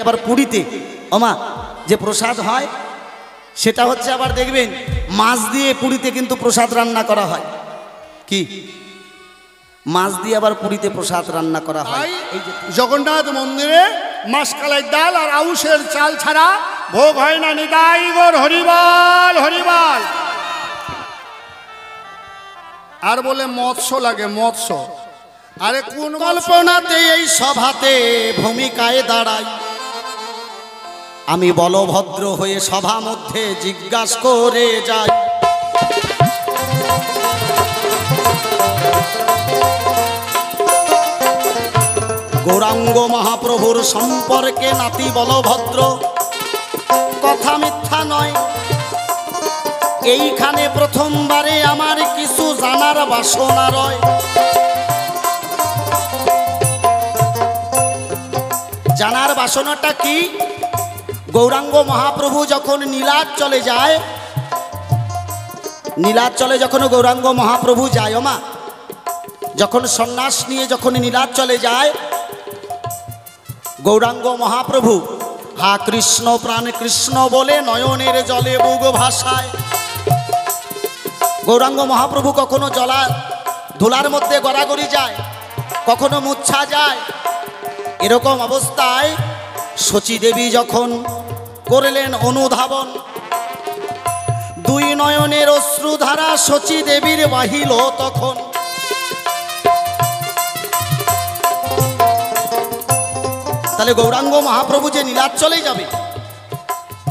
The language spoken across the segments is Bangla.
আবার পুরীতে ওমা যে প্রসাদ হয় সেটা হচ্ছে আবার দেখবেন মাছ দিয়ে পুরীতে কিন্তু প্রসাদ রান্না করা হয়। কি মাছ দিয়ে আবার পুরীতে প্রসাদ রান্না করা হয়। এই যে জগন্নাথ মন্দিরে মাসকালাই ডাল আর আউশের চাল ছাড়া ভোগ হয় না। নিতাই গৌর হরিবল হরিবল। আর বলে মৎস্য লাগে, মৎস্য। আরে কোন কল্পনাতে এই সভাতে ভূমিকায় দাঁড়াই, আমি বলভদ্র হয়ে সভা মধ্যে জিজ্ঞাসা করে যাই, গৌরাঙ্গ মহাপ্রভুর সম্পর্কে নাতি বলভদ্র কথা মিথ্যা নয়। এইখানে প্রথমবারে আমার কিছু জানার বাসনা রয়। জানার বাসনাটা কি? গৌরাঙ্গ মহাপ্রভু যখন নীলাচলে যায়, নীলাচলে যখন গৌরাঙ্গ মহাপ্রভু যায় ওমা, যখন সন্ন্যাস নিয়ে যখন নীলাচলে যায়, গৌরাঙ্গ মহাপ্রভু হা কৃষ্ণ প্রাণ কৃষ্ণ বলে নয়নের জলে বুগ ভাসায়। গৌরাঙ্গ মহাপ্রভু কখনো জলা ধুলার মধ্যে গড়াগড়ি যায়, কখনো মূর্ছা যায়। এরকম অবস্থায় শচী দেবী যখন করলেন অনুধাবন, দুই নয়নের অশ্রুধারা শচী দেবীর বাহিল তখন। তাহলে গৌরাঙ্গ মহাপ্রভু যে নীলাচলে যাবে,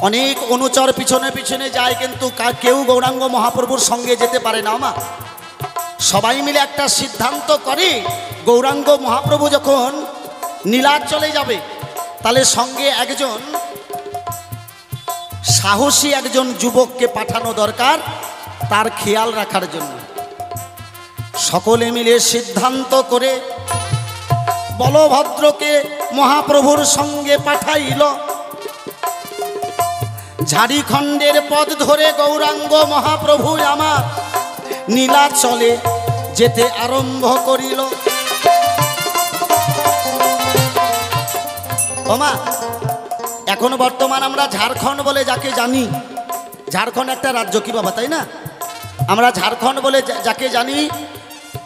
অনেক অনুচর পিছনে পিছনে যায়, কিন্তু কেউ গৌরাঙ্গ মহাপ্রভুর সঙ্গে যেতে পারে না। মা সবাই মিলে একটা সিদ্ধান্ত করে, গৌরাঙ্গ মহাপ্রভু যখন নীলাচলে যাবে তাহলে সঙ্গে একজন সাহসী একজন যুবককে পাঠানো দরকার তার খেয়াল রাখার জন্য। সকলে মিলে সিদ্ধান্ত করে বলভদ্রকে মহাপ্রভুর সঙ্গে পাঠাইল। ঝাড়িখণ্ডের পথ ধরে গৌরাঙ্গ মহাপ্রভু আমার নীলাচলে যেতে আরম্ভ করিল। ওমা এখন বর্তমান আমরা ঝাড়খণ্ড বলে যাকে জানি, ঝাড়খণ্ড একটা রাজ্য কি বাবা, তাই না? আমরা ঝাড়খণ্ড বলে যাকে জানি,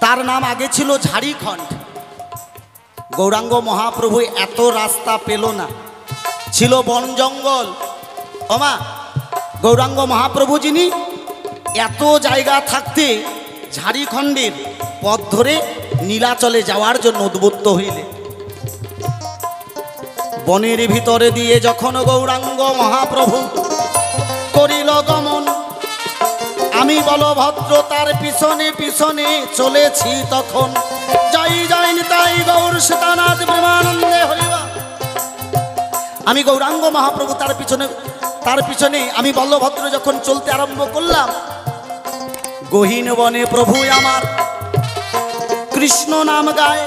তার নাম আগে ছিল ঝাড়িখণ্ড। গৌরাঙ্গ মহাপ্রভু এত রাস্তা পেল না, ছিল বন জঙ্গল। ওমা গৌরাঙ্গ মহাপ্রভু যিনি এত জায়গা থাকতে ঝাড়িখণ্ডের পথ ধরে নীলাচলে যাওয়ার জন্য উদ্বুদ্ধ হইলেন। বনের ভিতরে দিয়ে যখন গৌরাঙ্গ মহাপ্রভু করিল গমন, আমি বলভদ্র তার পিছনে পিছনে চলেছি তখন। জয় জয় নিতাই গৌর সীতানাথ প্রেমানন্দে হরিবা। আমি গৌরাঙ্গ মহাপ্রভু তার পিছনে আমি বলভদ্র যখন চলতে আরম্ভ করলাম, গহীন বনে প্রভু আমার কৃষ্ণ নাম গায়।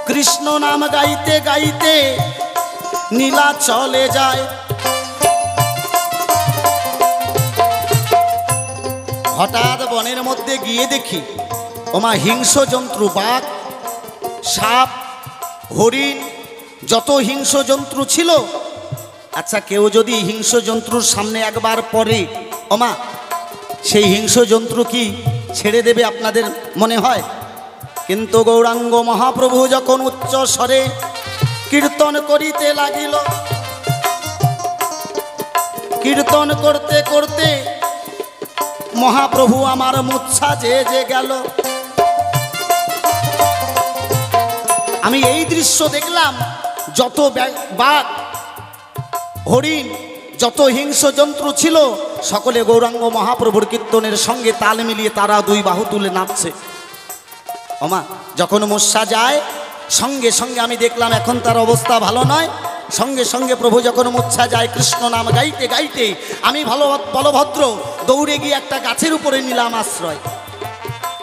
কৃষ্ণ নাম গাইতে গাইতে নীলাচলে যায়। হঠাৎ বনের মধ্যে গিয়ে দেখি ওমা হিংস্র জন্তু, বাঘ, সাপ, হরিণ, যত হিংস্র জন্তু ছিল। আচ্ছা কেউ যদি হিংস্র জন্তুর সামনে একবার পড়ে ওমা, সেই হিংস্র জন্তু কি ছেড়ে দেবে আপনাদের মনে হয়? কিন্তু গৌরাঙ্গ মহাপ্রভু যখন উচ্চ স্বরে কীর্তন করিতে লাগিল, কীর্তন করতে করতে মহাপ্রভু আমার মূর্ছা যে গেল। আমি এই দৃশ্য দেখলাম, যত বাঘ, হরিণ, যত হিংস্র জন্তু ছিল সকলে গৌরাঙ্গ মহাপ্রভুর কীর্তনের সঙ্গে তাল মিলিয়ে তারা দুই বাহু তুলে নাচছে। ওমা যখন মূর্ছা যায় সঙ্গে সঙ্গে আমি দেখলাম এখন তার অবস্থা ভালো নয়। সঙ্গে সঙ্গে প্রভু যখন মূর্ছা যায়, কৃষ্ণ নাম গাইতে গাইতে আমি বলভদ্র দৌড়ে গিয়ে একটা গাছের উপরে নিলাম আশ্রয়।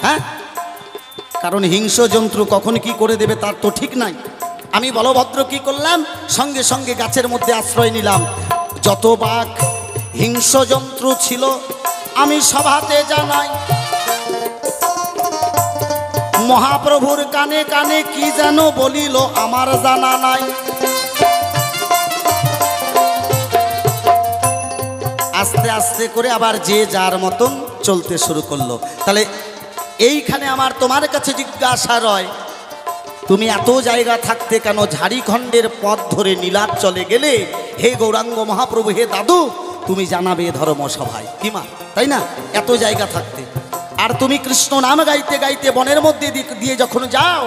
হ্যাঁ, কারণ হিংস্র জন্তু কখন কি করে দেবে তার তো ঠিক নাই। আমি বলভদ্র কি করলাম, সঙ্গে সঙ্গে গাছের মধ্যে আশ্রয় নিলাম। যত বাঘ হিংস্র জন্তু ছিল আমি সভাতে জানাই, মহাপ্রভুর কানে কানে কি যেন বলিল আমার জানা নাই। আস্তে আস্তে করে আবার যে যার মতন চলতে শুরু করলো। তাহলে এইখানে আমার তোমার কাছে জিজ্ঞাসা রয়, তুমি এত জায়গা থাকতে কেন ঝাড়িখণ্ডের পথ ধরে নীলাচলে গেলে? হে গৌরাঙ্গ মহাপ্রভু, হে দাদু, তুমি জানাবে ধর্মসভায়, কি মা, তাই না? এত জায়গা থাকতে আর তুমি কৃষ্ণ নাম গাইতে গাইতে বনের মধ্যে দিয়ে যখন যাও,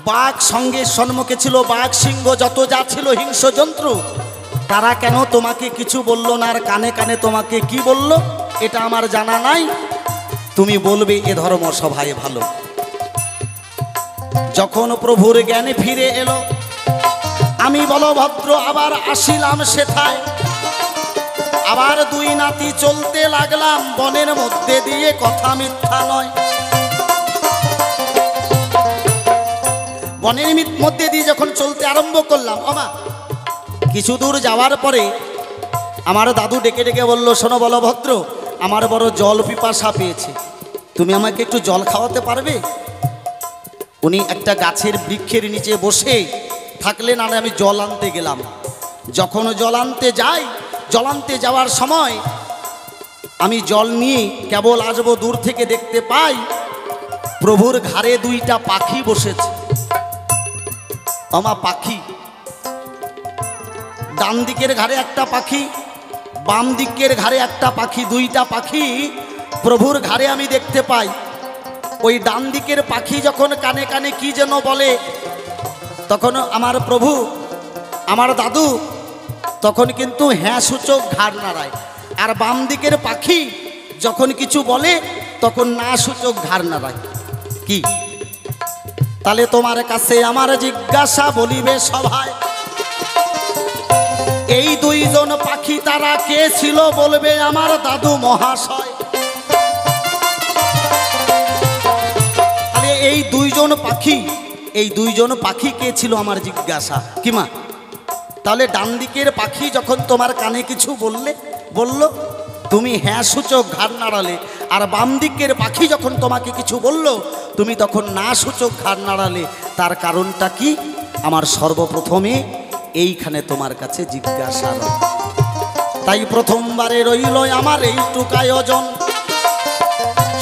বাঘ সঙ্গে সম্মুখে ছিল, বাঘ সিংহ যত যা ছিল হিংস্র জন্তু, তারা কেন তোমাকে কিছু বলল না? আর কানে কানে তোমাকে কি বলল এটা আমার জানা নাই। তুমি বলবে এ ধর্মসভায় ভালো। যখন প্রভুর জ্ঞানে ফিরে এলো, আমি বলভদ্র আবার আসিলাম সেথায়, আবার দুই নাতি চলতে লাগলাম বনের মধ্যে দিয়ে, কথা মিথ্যা নয়। বনের মধ্যে দিয়ে যখন চলতে আরম্ভ করলাম, আমা কিছু দূর যাওয়ার পরে আমার দাদু ডেকে ডেকে বলল, শোনো বলভদ্র, আমার বড় জল পিপাসা পেয়েছে, তুমি আমাকে একটু জল খাওয়াতে পারবে? উনি একটা গাছের বৃক্ষের নিচে বসে থাকলেন, আর আমি জল আনতে গেলাম। যখন জল আনতে যাই, জল আনতে যাওয়ার সময় আমি জল নিয়ে কেবল আসবো, দূর থেকে দেখতে পাই প্রভুর ঘাড়ে দুইটা পাখি বসেছে। আমা পাখি, ডান দিকের ঘাড়ে একটা পাখি, বাম দিকের ঘাড়ে একটা পাখি, দুইটা পাখি প্রভুর ঘাড়ে আমি দেখতে পাই। ওই ডান দিকের পাখি যখন কানে কানে কি যেন বলে, তখন আমার প্রভু, আমার দাদু তখন কিন্তু হ্যাঁ সূচক ঘাড় নাড়ায়, আর বাম দিকের পাখি যখন কিছু বলে তখন না সূচক ঘাড় নাড়ায়। কি? তাহলে তোমার কাছে আমার জিজ্ঞাসা, বলিবে সভায়, এই দুইজন পাখি তারা কে ছিল? বলবে আমার দাদু মহাশয়। তাহলে এই দুইজন পাখি, এই দুইজন পাখি কে ছিল আমার জিজ্ঞাসা, কি মা? তাহলে ডান দিকের পাখি যখন তোমার কানে কিছু বলল, তুমি হ্যাঁ সূচক ঘাড় নাড়ালে, আর বাম দিকের পাখি যখন তোমাকে কিছু বলল, তুমি তখন না সূচক ঘাড় নাড়ালে। তার কারণটা কি? আমার সর্বপ্রথমে এইখানে তোমার কাছে জিজ্ঞাসা। তাই প্রথমবারে রইল আমার এইটুক আয়োজন,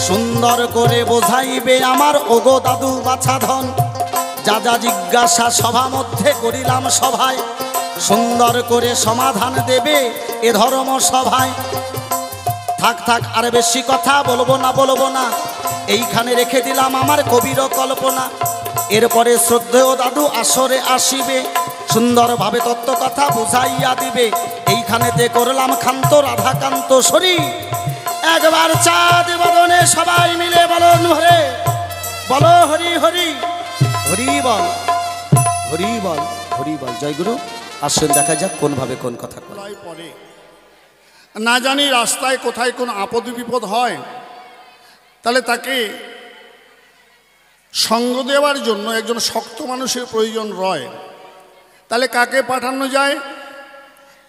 সুন্দর করে বোঝাইবে আমার ওগো দাদু বাছাধন। যা যা জিজ্ঞাসা সভা মধ্যে করিলাম সভায়, সুন্দর করে সমাধান দেবে এ ধর্ম সভায়। থাক থাক আর বেশি কথা বলবো না, এইখানে রেখে দিলাম আমার কবির কল্পনা। এরপরে শ্রদ্ধেয় দাদু আসরে আসিবে, সুন্দরভাবে তত্ত্ব কথা বুঝাইয়া দিবে। এইখানেতে করলাম ক্ষান্ত রাধাকান্ত সরি। একবার চাঁদ বদনে সবাই মিলে বলুন হরে, বলো হরি হরি, হরি বল, হরি বল, হরি বল। জয় গুরু। আসুন দেখা যাক কোন ভাবে কোন কথা পরে না জানি রাস্তায় কোথায় কোন আপদ বিপদ হয়, তাহলে তাকে সঙ্গ দেওয়ার জন্য একজন শক্ত মানুষের প্রয়োজন রয়। তাহলে কাকে পাঠানো যায়?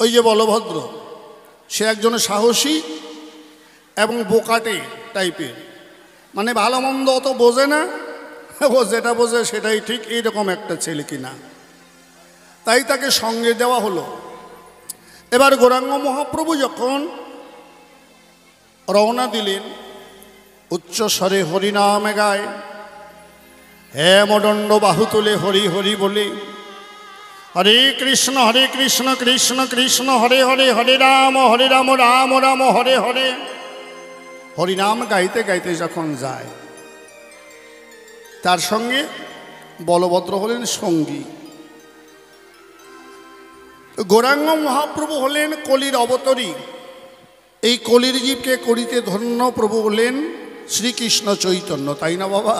ওই যে বলভদ্র, সে একজন সাহসী এবং বোকাটে টাইপের, মানে ভালো মন্দ অত বোঝে না, ও যেটা বোঝে সেটাই ঠিক, এইরকম একটা ছেলে কিনা। তাই তাকে সঙ্গে দেওয়া হলো। এবার গৌরাঙ্গ মহাপ্রভু যখন রওনা দিলেন, উচ্চ স্বরে হরিনামে গায়, হে মদণ্ড বাহু তুলে হরি হরি বলে, হরে কৃষ্ণ কৃষ্ণ কৃষ্ণ হরে হরে, হরে রাম রাম রাম হরে হরে। হরিনাম গাইতে গাইতে যখন যায়, তার সঙ্গে বলভদ্র হলেন সঙ্গী। গৌরাঙ্গ মহাপ্রভু হলেন কলির অবতরী। এই কলির জীবকে করিতে ধন্য প্রভু হলেন শ্রীকৃষ্ণ চৈতন্য, তাই না বাবা?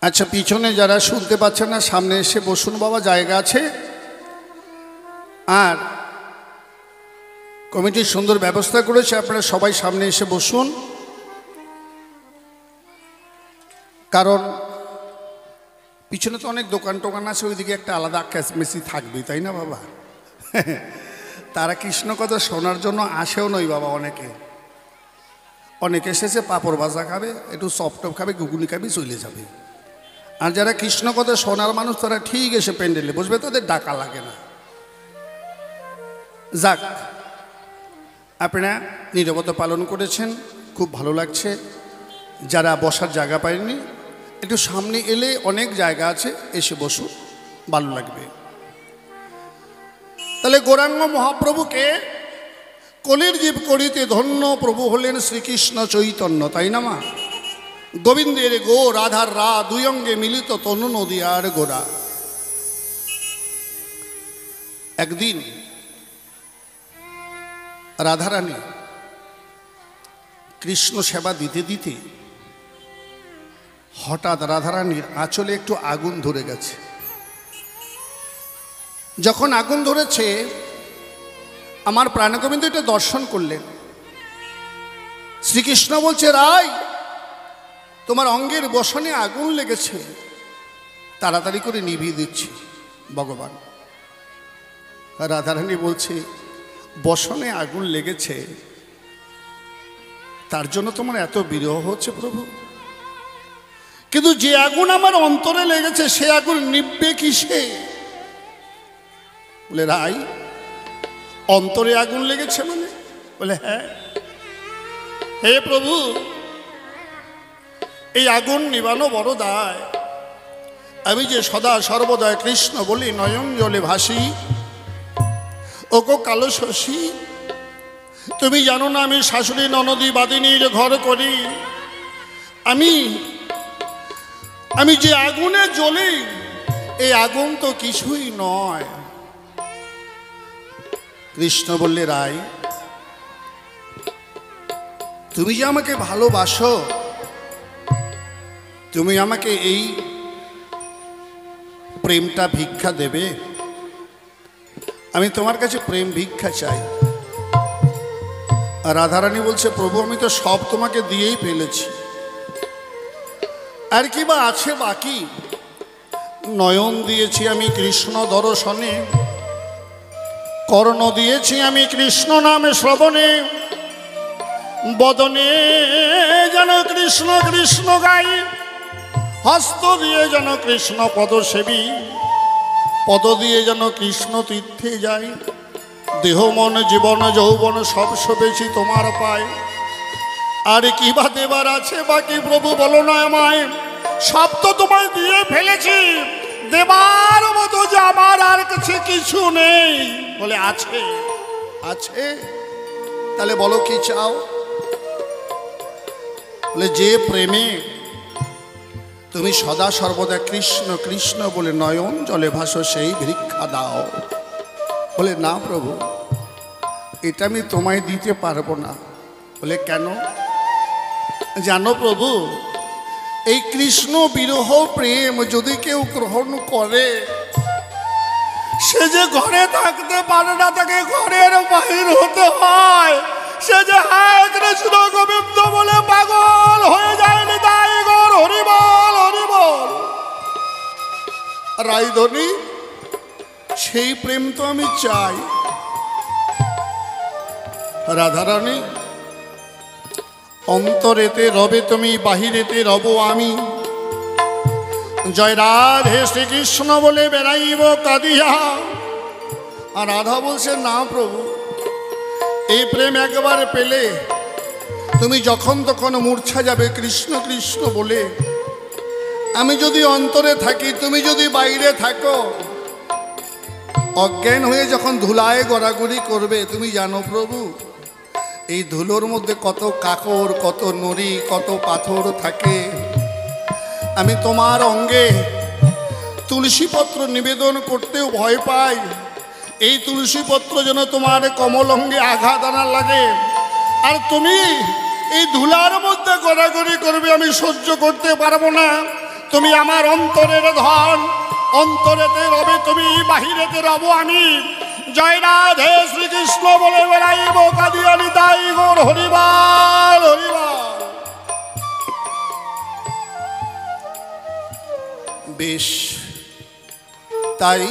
আচ্ছা, পিছনে যারা শুনতে পাচ্ছেন না, সামনে এসে বসুন বাবা, জায়গা আছে। আর কমিটির সুন্দর ব্যবস্থা করেছে, আপনারা সবাই সামনে এসে বসুন। কারণ পিছনে তো অনেক দোকান টোকান আছে, ওইদিকে একটা আলাদা ক্যাচমেসি থাকবে, তাই না বাবা? তারা কৃষ্ণ কথা শোনার জন্য আসেও নই বাবা, অনেকে অনেকে এসেছে পাঁপড় ভাজা খাবে, একটু সফটপ খাবে, ঘুগনি খাবে, চলে যাবে। আর যারা কৃষ্ণ কথা শোনার মানুষ তারা ঠিক এসে প্যান্ডেলে বসবে, তাদের ডাকা লাগে না। যাক, আপনারা নীরবতা পালন করেছেন, খুব ভালো লাগছে। যারা বসার জায়গা পায়নি একটু সামনে এলে অনেক জায়গা আছে, এসে বসুন, ভালো লাগবে। তাহলে গৌরাঙ্গ মহাপ্রভুকে কলির জীব করিতে ধন্য প্রভু হলেন শ্রীকৃষ্ণ চৈতন্য, তাই না মা? গোবিন্দের গো রাধার রা, দুই অঙ্গে মিলিত তনু নদিয়ার গোরা। একদিন রাধারানী কৃষ্ণ সেবা দিতে দিতে হঠাৎ রাধারানীর আঁচলে একটু আগুন ধরে গেছে। যখন আগুন ধরেছে, আমার প্রাণগোবিন্দ এটা দর্শন করলেন। শ্রীকৃষ্ণ বলছে, রাই, তোমার অঙ্গের বসনে আগুন লেগেছে, তাড়াতাড়ি করে নিভিয়ে দিচ্ছি ভগবান। রাধারানী বলছে, বসনে আগুন লেগেছে, তার জন্য তোমার এত বিরহ হচ্ছে প্রভু? কিন্তু যে আগুন আমার অন্তরে লেগেছে সে আগুন নিভবে কিসে? বলে, রাই, অন্তরে আগুন লেগেছে মানে? বলে, হ্যাঁ। হে প্রভু, এই আগুন নিবানো বড় দায়। আমি যে সদা সর্বদা কৃষ্ণ বলি নয়ন জলে ভাসি, ও গো কালো শশী, তুমি জানো না আমি শাশুড়ি ননদী বাদিনীর ঘর করি। আমি যে আগুনে জ্বলি, এই আগুন তো কিছুই নয়। কৃষ্ণ বললে, রাই, তুমি যে আমাকে ভালোবাসো, তুমি আমাকে এই প্রেমটা ভিক্ষা দেবে? আমি তোমার কাছে প্রেম ভিক্ষা চাই। আর রাধারানী বলছে, প্রভু, আমি তো সব তোমাকে দিয়েই ফেলেছি, আর কি বা আছে বাকি? নয়ন দিয়েছি আমি কৃষ্ণ দর্শনে, কর্ণ দিয়েছি আমি কৃষ্ণ নামে শ্রবণে, বদনে যেন কৃষ্ণ কৃষ্ণ গাই, হস্ত দিয়ে যেন কৃষ্ণ পদ সেবী, পদ দিয়ে যেন কৃষ্ণ তীর্থে যাই। দেহ মন জীবন যৌবন সব সবেছি তোমার পায়, আর কি বা দেবার আছে বাকি প্রভু বলো না আমায়? সব তো তোমায় দিয়ে ফেলেছি, দেবার মতো যে আমার আর কাছে কিছু নেই। বলে, আছে, আছে। তাহলে বলো কি চাও? বলে, যে প্রেমে তুমি সদা সর্বদা কৃষ্ণ কৃষ্ণ বলে নয়ন জলে ভাসো, সেই ভিক্ষা দাও। বলে, না প্রভু, এটা আমি তোমায় দিতে পারবো না। বলে, কেন? জানো প্রভু, এই কৃষ্ণ বিরহ প্রেম যদি কেউ গ্রহণ করে, সে যে ঘরে থাকতে পারে না, তাকে ঘরের বাহির হতে হয়। সে যে হায় কৃষ্ণ গোবিন্দ বলে পাগল হয়ে যায়। নিতাই গৌর হরিবল হরিবল। রাইধনী, সেই প্রেম তো আমি চাই। রাধারানী, অন্তরেতে রবে তুমি, বাহিরেতে রব আমি। জয় রাধে শ্রীকৃষ্ণ বলে বেড়াইব কাঁদিয়া। আর রাধা বলছে, না প্রভু, এই প্রেম একবার পেলে তুমি যখন তখন মূর্ছা যাবে কৃষ্ণ কৃষ্ণ বলে। আমি যদি অন্তরে থাকি, তুমি যদি বাইরে থাকো, অজ্ঞান হয়ে যখন ধুলায় গড়াগড়ি করবে, তুমি জানো প্রভু, এই ধুলোর মধ্যে কত কাকর, কত নড়ি, কত পাথর থাকে। আমি তোমার অঙ্গে তুলসীপত্র নিবেদন করতেও ভয় পাই। এই তুলসীপত্র যেন তোমার কমল অঙ্গে আঘাত আনা লাগে, আর তুমি এই ধুলার মধ্যে গড়াগড়ি করবে, আমি সহ্য করতে পারবো না। তুমি আমার অন্তরের ধন, অন্তরেতে রবে তুমি, বাহিরেতে রব আমি। জয় রাধে শ্রীকৃষ্ণ বলে বেড়াইব কাঁদিয়া। নিতাই গৌর হরিবল হরিবল। বেশ, তাই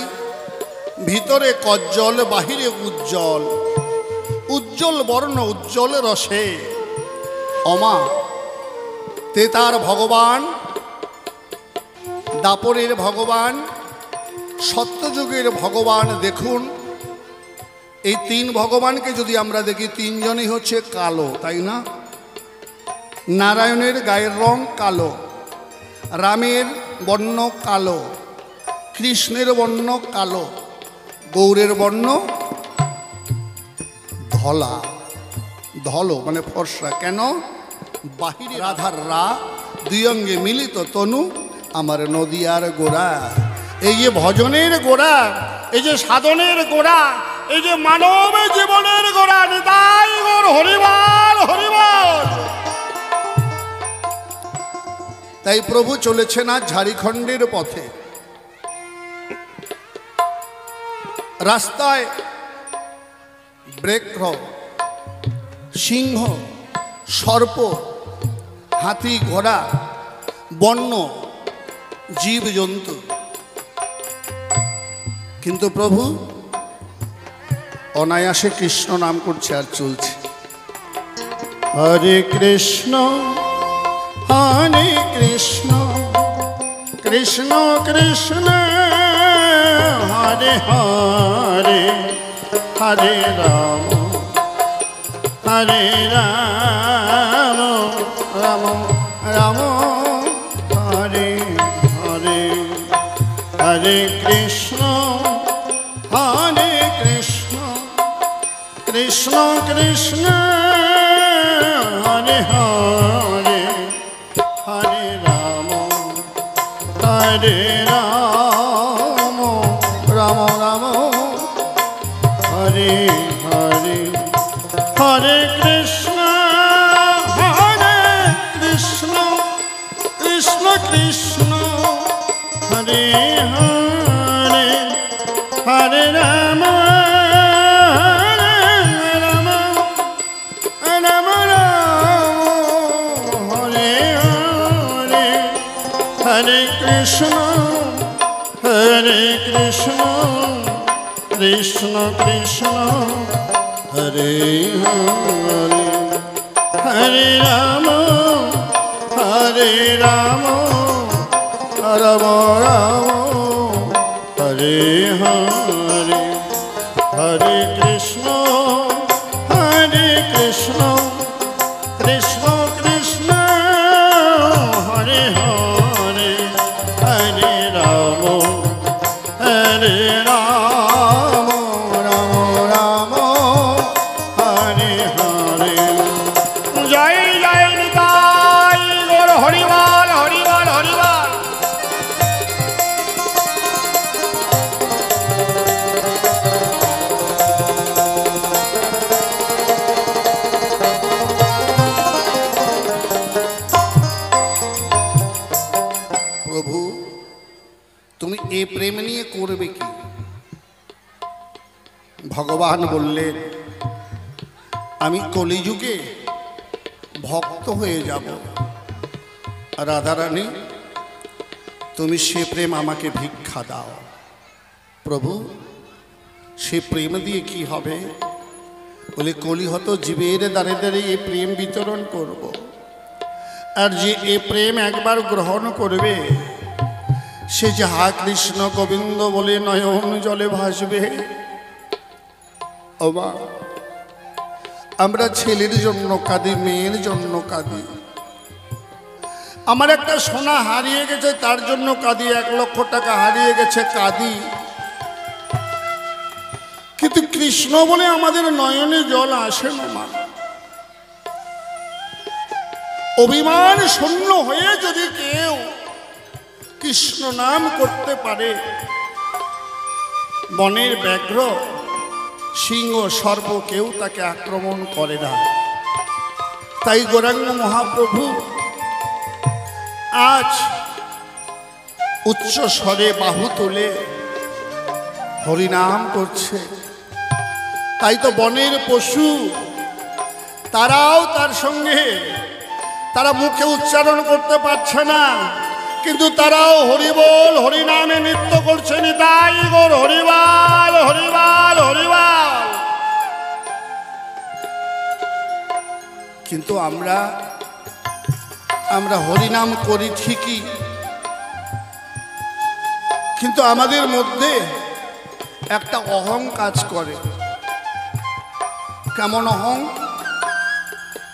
ভিতরে কজ্জল, বাহিরে উজ্জ্বল, উজ্জ্বল বর্ণ উজ্জ্বল রসে। অমা তেতার ভগবান, দাপরের ভগবান, সত্যযুগের ভগবান। দেখুন এই তিন ভগবানকে যদি আমরা দেখি, তিনজনই হচ্ছে কালো, তাই না? নারায়ণের গায়ের রং কালো, রামের বর্ণ কালো, কৃষ্ণের বর্ণ কালো, গৌরের বর্ণ ধলা। ধলো মানে ফর্সা। কেন? বাহিরে রাধার রা, দুই অঙ্গে মিলিত তনু, আমার নদিয়ার গোড়া। এই যে ভজনের গোড়া, এই যে সাধনের গোড়া, এই যে মানব জীবনের গোড়া, নিতাই গৌর হরিবল হরিবল। তাই প্রভু চলেছেন আজ ঝাড়খণ্ডের পথে। রাস্তায় বৃক্ষ, সিংহ, সর্প, হাতি, ঘোড়া, বন্য জীবজন্তু, কিন্তু প্রভু অনায়াসে কৃষ্ণ নাম করছে আর চলছে। হরে কৃষ্ণ হরে কৃষ্ণ, কৃষ্ণ কৃষ্ণ হরে হরে, হরে রাম হরে রাম, রাম রাম হরে হরে। হরে কৃষ্ণ হরে কৃষ্ণ, কৃষ্ণ কৃষ্ণ হরে হরে, হরে রাম হরে রাম, রাম রাম হরে হরে। হরে কৃষ্ণ হরে কৃষ্ণ, কৃষ্ণ কৃষ্ণ হরে হরে, হরে রাম হরে রাম, রাম রাম হরে হরে। হরে কৃষ্ণ হরে কৃষ্ণ, কৃষ্ণ কৃষ্ণ হরে হরে, হরে রাম হরে রাম, রাম রাম হরে হরে। হরে কৃষ্ণ হরে কৃষ্ণ, কৃষ্ণ কৃষ্ণ হরে হরে, হরে রাম হরে রাম, রাম রাম হরে হরে। জয় জয় নিতাই গৌর হরিবল হরিবল হরিবল। প্রভু তুমি এ প্রেম নিয়ে করবে কি? ভগবান বললেন আমি কলিযুগে ভক্ত হয়ে যাব, রাধারানী তুমি সে প্রেম আমাকে ভিক্ষা দাও। প্রভু সে প্রেম দিয়ে কি হবে? বলে কলিহত জীবের দ্বারে দ্বারে এ প্রেম বিতরণ করব, আর যে এ প্রেম একবার গ্রহণ করবে সে যাহা কৃষ্ণ গোবিন্দ বলে নয়ন জলে ভাসবে। ওমা আমরা ছেলের জন্য কাঁদি, মেয়ের জন্য কাঁদি, আমার একটা সোনা হারিয়ে গেছে তার জন্য কাঁদি, 1 লক্ষ টাকা হারিয়ে গেছে কাঁদি, কিন্তু কৃষ্ণ বলে আমাদের নয়নে জল আসে না। মা অভিমান শূন্য হয়ে যদি কেউ কৃষ্ণ নাম করতে পারে, বনের ব্যাঘ্র, সিংহ, সর্প কেউ তাকে আক্রমণ করে না। তাই গৌরাঙ্গ মহাপ্রভু আজ উচ্চ স্বরে বাহু তুলে হরিনাম করছে। তাই তো বনের পশু তারাও তার সঙ্গে, তারা মুখে উচ্চারণ করতে পারছে না, কিন্তু তারাও হরিবল হরিনামে নৃত্য করছে। নিতাই গৌর হরিবল হরিবল হরিবল। কিন্তু আমরা আমরা হরিনাম করি ঠিকই, কিন্তু আমাদের মধ্যে একটা অহং কাজ করে। কেমন অহং?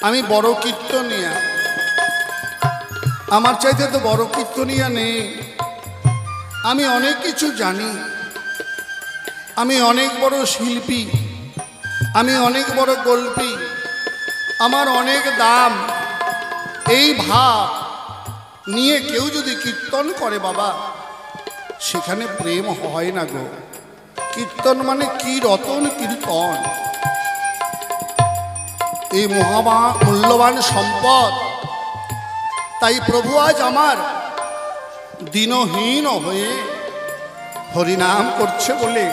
আমি বড় কীর্তনিয়া, আমার চাইতে তো বড় কীর্তনিয়া নেই, আমি অনেক কিছু জানি, আমি অনেক বড় শিল্পী, আমি অনেক বড় গল্পী, আমার অনেক দাম। এই ভাব নিয়ে কেউ যদি কীর্তন করে বাবা, সেখানে প্রেম হয় না গো। কীর্তন মানে কি রতন কীর্তন, এই মূল্যবান সম্পদ। তাই প্রভু আজ আমার দিনহীন হয়ে হরিনাম করছে বলে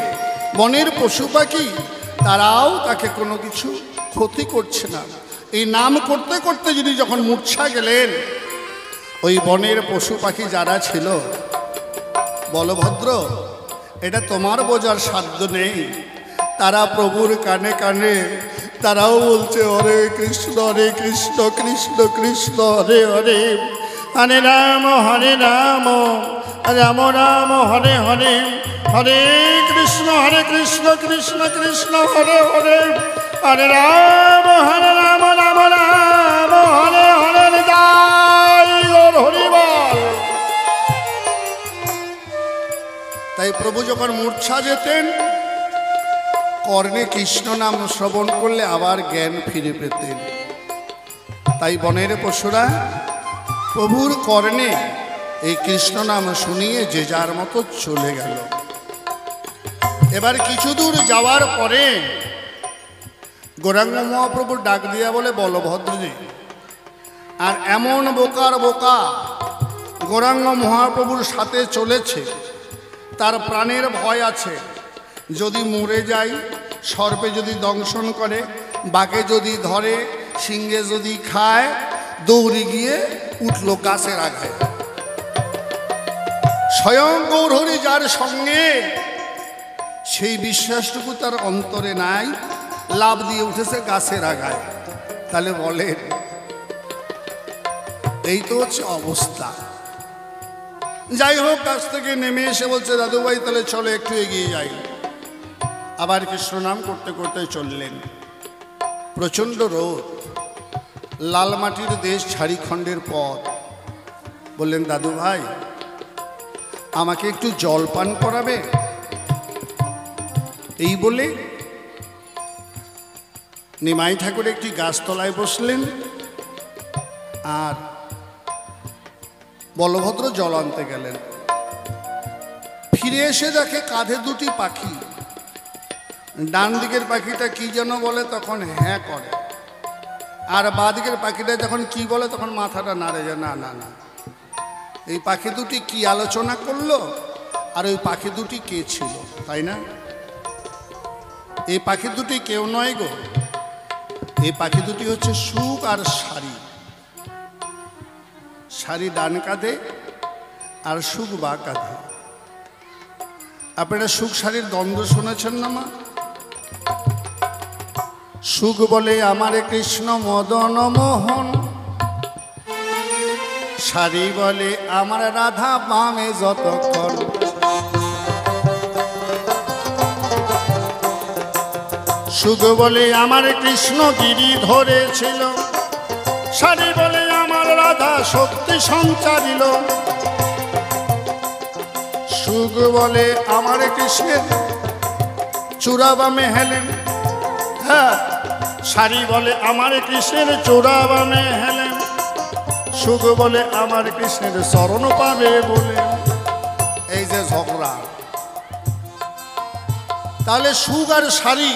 বনের পশু পাখি তারাও তাকে কোনো কিছু ক্ষতি করছে না। এই নাম করতে করতে যদি যখন মূর্ছা গেলেন, ওই বনের পশু পাখি যারা ছিল, বলভদ্র এটা তোমার বোঝার সাধ্য নেই, তারা প্রভুর কানে কানে তারাও বলছে হরে কৃষ্ণ কৃষ্ণ কৃষ্ণ হরে হরে, হরে রাম রাম রাম হরে হরে, হরে কৃষ্ণ কৃষ্ণ কৃষ্ণ হরে হরে, হরে রাম রাম রাম হরে হরে। হরি বল। তাই প্রভু যখন মূর্ছা যেতেন, কর্ণে কৃষ্ণ নাম শ্রবণ করলে আবার জ্ঞান ফিরে পেতেন। তাই বনের পশুরা প্রভুর কর্ণে এই কৃষ্ণ নাম শুনিয়ে যে যার মতো চলে গেল। এবার কিছু দূর যাওয়ার পরে গৌরাঙ্গ মহাপ্রভুর ডাক দিয়া বলে, বলভদ্রজি। আর এমন বোকার বোকা গৌরাঙ্গ মহাপ্রভুর সাথে চলেছে, তার প্রাণের ভয় আছে, যদি মরে যায়, সর্পে যদি দংশন করে, বাঘে যদি ধরে, সিংহে যদি খায়, দৌড়ে গিয়ে উঠল গাছের আগায়। স্বয়ং গৌরহরি যার সঙ্গে, সেই বিশ্বাসটুকু তার অন্তরে নাই, লাভ দিয়ে উঠেছে গাছের আগায়। তাহলে বলেন, এই তো হচ্ছে অবস্থা। যাই হোক, গাছ থেকে নেমে এসে বলছে, দাদু ভাই তাহলে চলো একটু এগিয়ে যাই। আবার কৃষ্ণ নাম করতে করতে চললেন। প্রচণ্ড রোদ, লাল মাটির দেশ, ঝাড়িখণ্ডের পথ। বললেন, দাদু ভাই আমাকে একটু জল পান করাবে? এই বলে নিমাই ঠাকুর একটি গাছতলায় বসলেন, আর বলভদ্র জল আনতে গেলেন। ফিরে এসে দেখে কাঁধে দুটি পাখি। ডান দিকের পাখিটা কি যেন বলে, তখন হ্যাঁ করে, আর বাঁ দিকের পাখিটা যখন কি বলে তখন মাথাটা নাড়ে, যে না না না, এই পাখি দুটি কি আলোচনা করলো, আর ওই পাখি দুটি কে ছিল, তাই না? এই পাখি দুটি কেউ নয় গো, এই পাখি দুটি হচ্ছে সুখ আর সারি। সারি ডান কাঁধে আর সুখ বা কাঁধে। আপনারা সুখ সারির দ্বন্দ্ব শুনেছেন না মা? সুখ বলে আমারে কৃষ্ণ মদন মোহন, সারি বলে আমার রাধা বামে যতক্ষণ। সুখ বলে আমার কৃষ্ণ গিরি ধরেছিল, সারি বলে আমার রাধা শক্তি সঞ্চারিল। সুখ বলে আমার কৃষ্ণের চূড়া বামে হেলেন, হ্যাঁ, সারি বলে আমার কৃষ্ণের চূড়া বামে হেলেন। সুখ বলে আমার কৃষ্ণের চরণ পাবে বলে। এই যে ঝগড়া, তাহলে সুখ আর সারি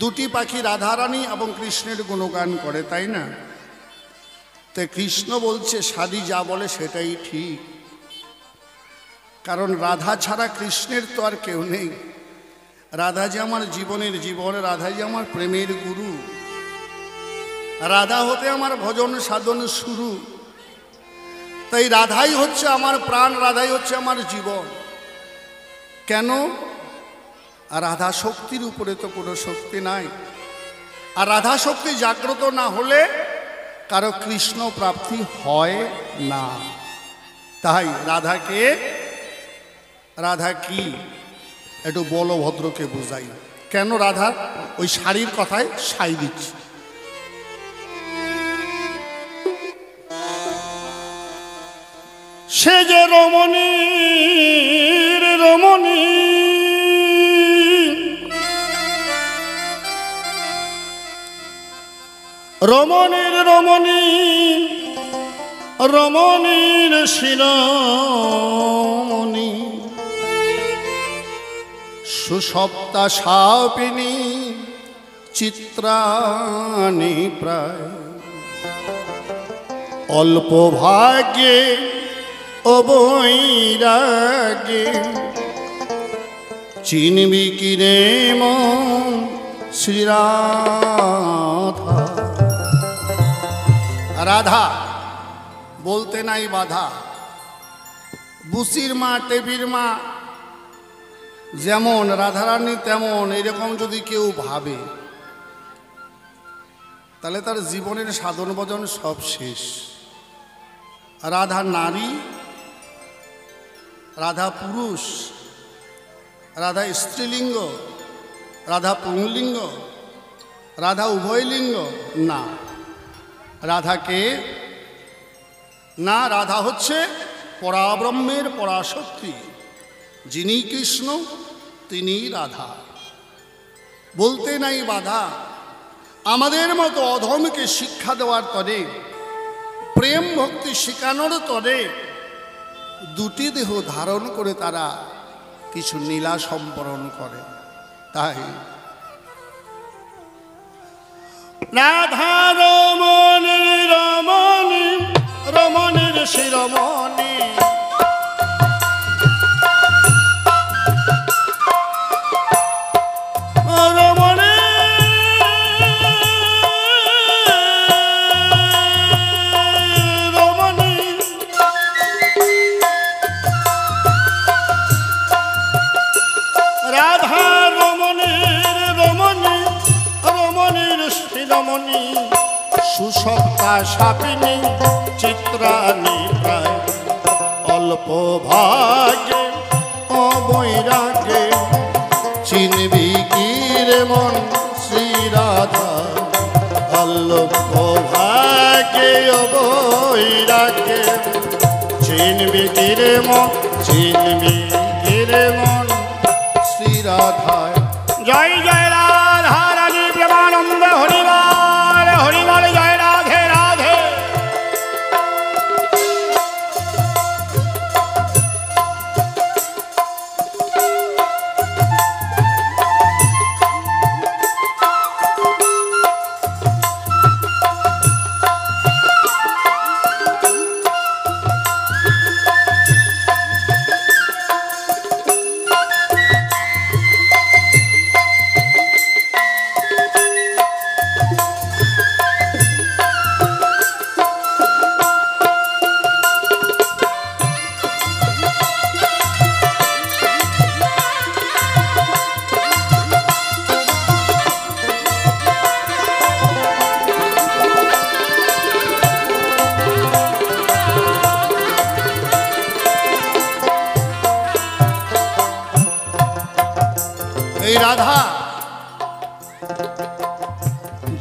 দুটি পাখি রাধারানী এবং কৃষ্ণের গুণগান করে, তাই না? তো কৃষ্ণ বলছে সারি যা বলে সেটাই ঠিক, কারণ রাধা ছাড়া কৃষ্ণের তো আর কেউ নেই। রাধা যে আমার জীবনের জীবন, রাধা যে আমার প্রেমের গুরু, রাধা হতে আমার ভজন সাধন শুরু। তাই রাধাই হচ্ছে আমার প্রাণ, রাধাই হচ্ছে আমার জীবন। কেন? আর রাধা শক্তির উপরে তো কোনো শক্তি নাই। আর রাধা শক্তি জাগ্রত না হলে কারো কৃষ্ণ প্রাপ্তি হয় না। তাই রাধা কি একটু বলভদ্রকে বোঝাই। কেন রাধা ওই শাড়ির কথায় সাই দিচ্ছে। সে যে রমণীর রমণী, রমণীর রমণী, রমণীর শিরোমণি, সুষপ্তা সাপিনী চিত্রাণী প্রায়, অল্প ভাগ্যে অবৈরাগ্যে চিনবি কিরে মন শ্রীরাধা। রাধা বলতে নাই বাধা। বুসির মা টেবির মা যেমন রাধারানী তেমন, এরকম যদি কেউ ভাবে তাহলে তার জীবনের সাধন ভজন সব শেষ। রাধা নারী, রাধা পুরুষ, রাধা স্ত্রীলিঙ্গ, রাধা পুংলিঙ্গ, রাধা উভয়লিঙ্গ না। রাধাকে না, রাধা হচ্ছে পরাব্রহ্মের পরাশক্তি। যিনি কৃষ্ণ তিনি রাধা। বলতে নাই বাধা। আমাদের মতো অধমকে শিক্ষা দেওয়ার তরে, প্রেম ভক্তি শেখানোর তরে দুটি দেহ ধারণ করে তারা কিছু লীলা সম্পন্ন করে। তাই রাধা রমণীর রমণী, রমণীর শিরোমণি, সুষপ্তা সাপিনী চিত্রাণী প্রায়, অল্প ভাগ্যে অবৈরাগ্যে চিনবি কিরে মন শ্রীরাধা। অল্প ভাগ্যে অবৈরাগ্যে চিনবি কিরে মন, চিনবি কিরে মন শ্রীরাধা। জয় জয় রাধা রানী প্রেমানন্দ হরিবল হরিবল, জয় রাধে রাধে। এই রাধা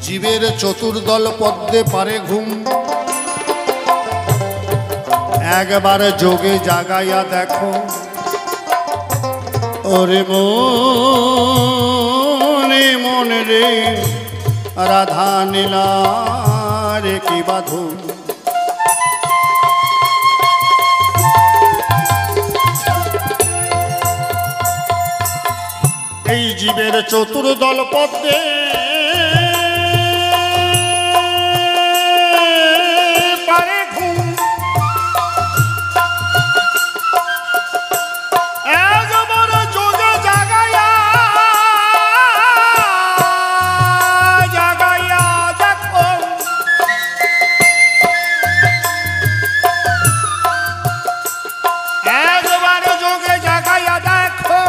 জীবের চতুর্দল পদ্মে পারে ঘুম, একবার যোগে জাগাইয়া দেখো ওরে মনে মনে রে, রাধা নীলারে কি বাঁধো। এই জীবের চতুর্দল পদ্মে পারে ঘুম, একবার যোগে জাগাইয়া জাগাইয়া দেখো, একবার যোগে জাগাইয়া দেখো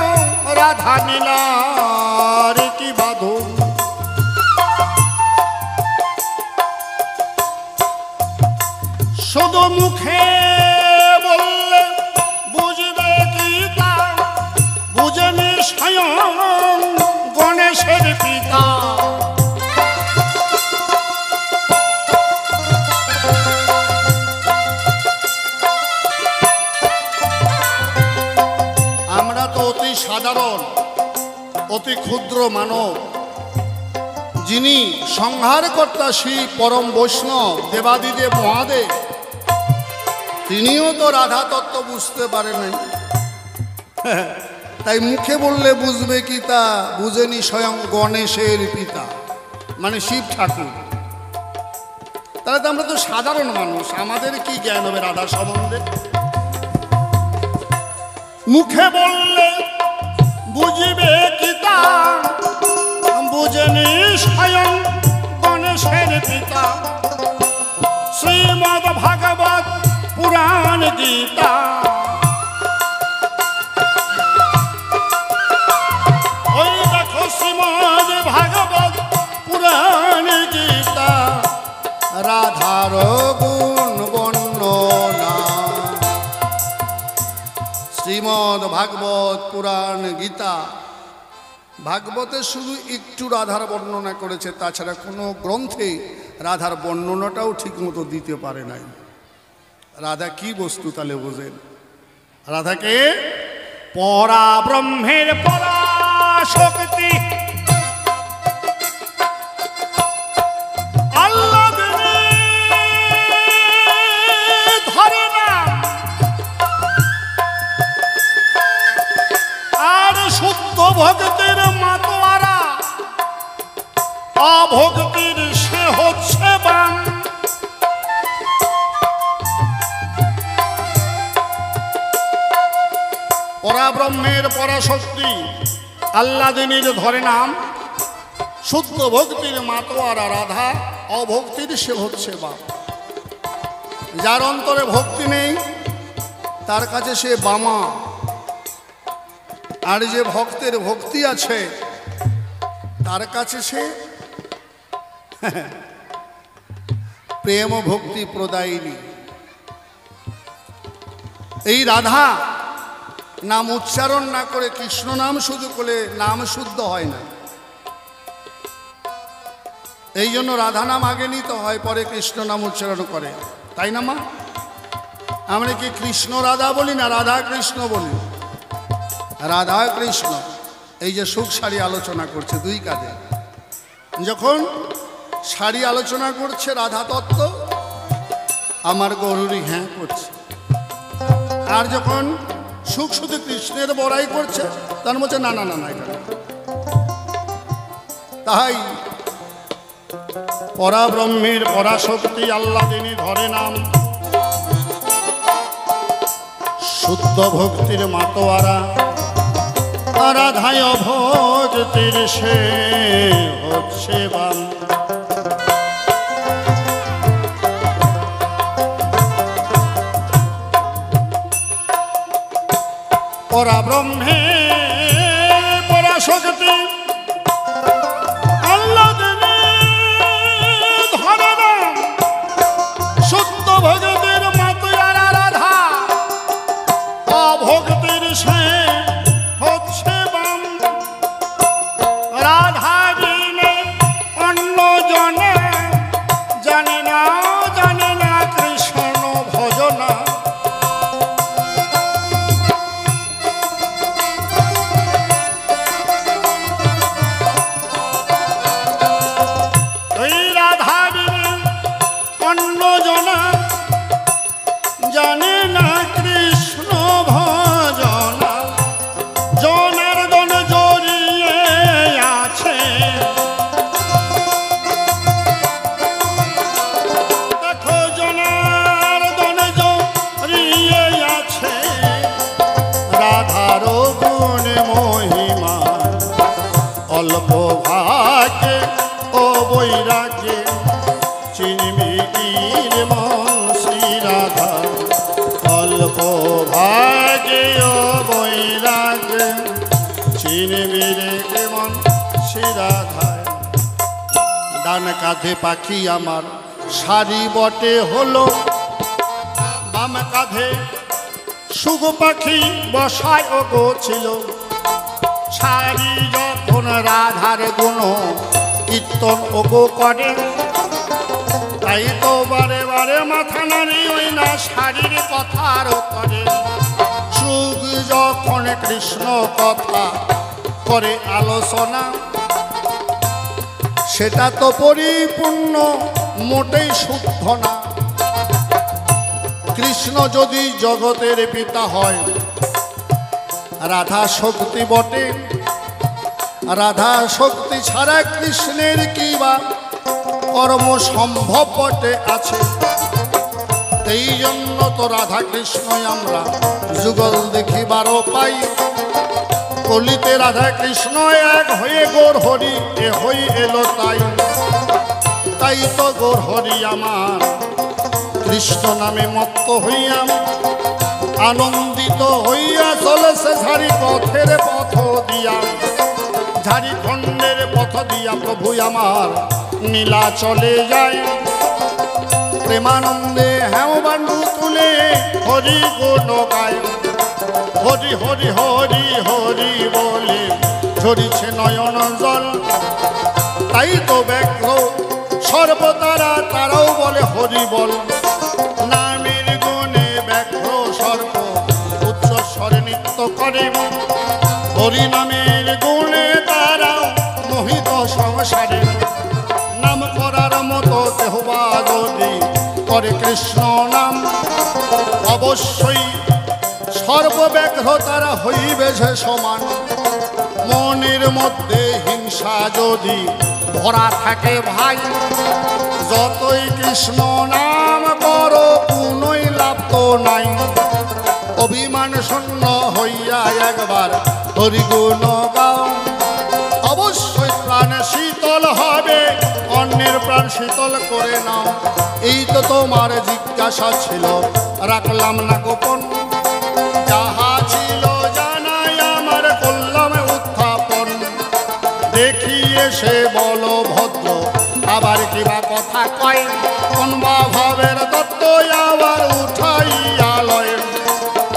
রাধা নীলার কি বাঁধো। শুধু মুখে বললে বুঝবে কি তা, বুঝেনি স্বয়ং গণেশের পিতা। আমরা তো অতি সাধারণ, অতি ক্ষুদ্র মানব। যিনি সংহারকর্তা শিব পরম বৈষ্ণব দেবাদিদেব মহাদেব, তিনিও তো রাধা তত্ত্ব বুঝতে পারে নাই। তাই মুখে বললে বুঝবে কি তা, বুঝেনি স্বয়ং গণেশের পিতা, মানে শিব ঠাকুর। তাহলে তো আমরা তো সাধারণ মানুষ, আমাদের কি জ্ঞান হবে রাধা সম্বন্ধে? মুখে বললে বুঝবে কি তা, বুঝেনি স্বয়ং গণেশের পিতা। শ্রীমদ্ ভাগবত পুরাণ গীতা, ওই দেখো শ্রীমদ্ ভাগবত পুরাণ গীতা, রাধার গুণ বর্ণনা। শ্রীমদ্ ভাগবত পুরাণ গীতা, ভাগবতে শুধু একটু রাধার বর্ণনা করেছে, তাছাড়া কোনো গ্রন্থে রাধার বর্ণনাটাও ঠিকমতো দিতে পারে নাই। রাধা কি বস্তু তাহলে বোঝেন? রাধাকে পরা ব্রহ্মের পরা শক্তি, আল্লাহ ধরে না, আর শুদ্ধ ভক্তের মাতোয়ারা, অভক্তির সে হচ্ছে বান। পরাব্রহ্মের পরাশক্তি আল্লাদিনীর ধরে নাম, শুদ্ধ ভক্তির মাতোয়ারা রাধা, অভক্তির সে হচ্ছে বান। যার অন্তরে ভক্তি নেই তার কাছে সে বামা, আর যে ভক্তের ভক্তি আছে তার কাছে সে প্রেম ভক্তি প্রদায়িনী। এই রাধা নাম উচ্চারণ না করে কৃষ্ণ নাম শুধু করলে নাম শুদ্ধ হয় না। এই জন্য রাধা নাম আগে নিতে হয়, পরে কৃষ্ণ নাম উচ্চারণ করে, তাই না মা? আমরা কি কৃষ্ণ রাধা বলি না রাধা কৃষ্ণ বলি? রাধা কৃষ্ণ। এই যে সুখ সারি আলোচনা করছে দুই কাজে, যখন সারি আলোচনা করছে রাধা তত্ত্ব, আমার গরুরই হ্যাঁ করছে, আর যখন সুখ শুধু কৃষ্ণের বড়াই করছে তার মধ্যে না না না না, এটা তাই পরাব্রহ্মের পরাশক্তি আল্লাদিনী ধরে নাম, শুদ্ধ ভক্তির মাতোয়ারা, রাধায় ভক্তির সে হচ্ছে বাম। পরাব্রহ্মে পরাশক্তি আল্লাদিনী ধরে নাম, শুদ্ধ ভক্তির মাতোয়ারা রাধা, অভক্তির সে হচ্ছে বাম। রাধা বিনে অন্য জনে জানে না কৃষ্ণ ভজনা। এই রাধা বিনে অন্য জনা জানে না কৃষ্ণ ভজনা। জনার্দন জড়িয়ে আছে, দেখো জনার্দন জড়িয়ে আছে, রাধার গুণ মহিমা অল্প ভাগে ও বৈরাগ্যে চিনবি গির মন শ্রী রাধা। অল্প ভাগে ও বৈরাগ্যে চিনবি রে মন শ্রী রাধা। ডান কাঁধে পাখি আমার সারি বটে হলো, বাম কাঁধে সুগ পাখি বসায় ও গো ছিল, সারি যখন রাধার গুণ কীর্তন ও গো করে, তাই তো বারে বারে মাথা নাড়ি ওই না শাড়ির কথার করে। সুগ যখন কৃষ্ণ কথা করে আলোচনা, সেটা তো পরিপূর্ণ মোটেই শুদ্ধ না। কৃষ্ণ যদি জগতের পিতা হয়, রাধা শক্তি বটে, রাধা শক্তি ছাড়া কৃষ্ণের কি বা কর্ম সম্ভব বটে আছে। এই জন্য তো রাধা কৃষ্ণই আমরা যুগল দেখিবারও পাই। কলিতে রাধা কৃষ্ণ এক হয়ে গৌর হরি এ হই এলো তাই। তাই তো গৌর হরি আমার কৃষ্ণ নামে মত্ত হইয়া আনন্দিত হইয়া চলেছে ঝাড়ি পথের পথ দিয়া। ঝাড়িখণ্ডের পথ দিয়া প্রভু আমার নীলা চলে যায়। প্রেমানন্দে হ্যাঁ বান্ডু তুলে হরি গুণ গায়। হরি হরি হরি হরি বলে ঝরিছে নয়ন জল। তাই তো ব্যাঘ্র সর্বতারা তারাও বলে হরি বল। নামের গুণে ব্যাঘ্র সর্ব উচ্চ স্বরে নৃত্য করে। হরি নামের গুণে তারাও মোহিত সংসারে। নাম করার মতো দেহবা যদি করে কৃষ্ণ নাম, অবশ্যই সর্বব্যাঘ্র তারা হইবে যে সমান। মনের মধ্যে হিংসা যদি ভরা থাকে ভাই, যতই কৃষ্ণ নাম করো কোনোই লাভ তো নাই। অভিমান শূন্য হইয়া একবার হরি গুণ গাও, অবশ্যই প্রাণ শীতল হবে, অন্যের প্রাণ শীতল করে নাও। এই তো তোমার জিজ্ঞাসা ছিল, রাখলাম না গোপন। যাহা ছিল জানাই আমার করলাম উত্থাপন। দেখিয়ে সে বলো ভদ্র আবার কিবা কথা কয়, কোন বা ভাবের তত্ত্ব আবার উঠাইয়া লয়।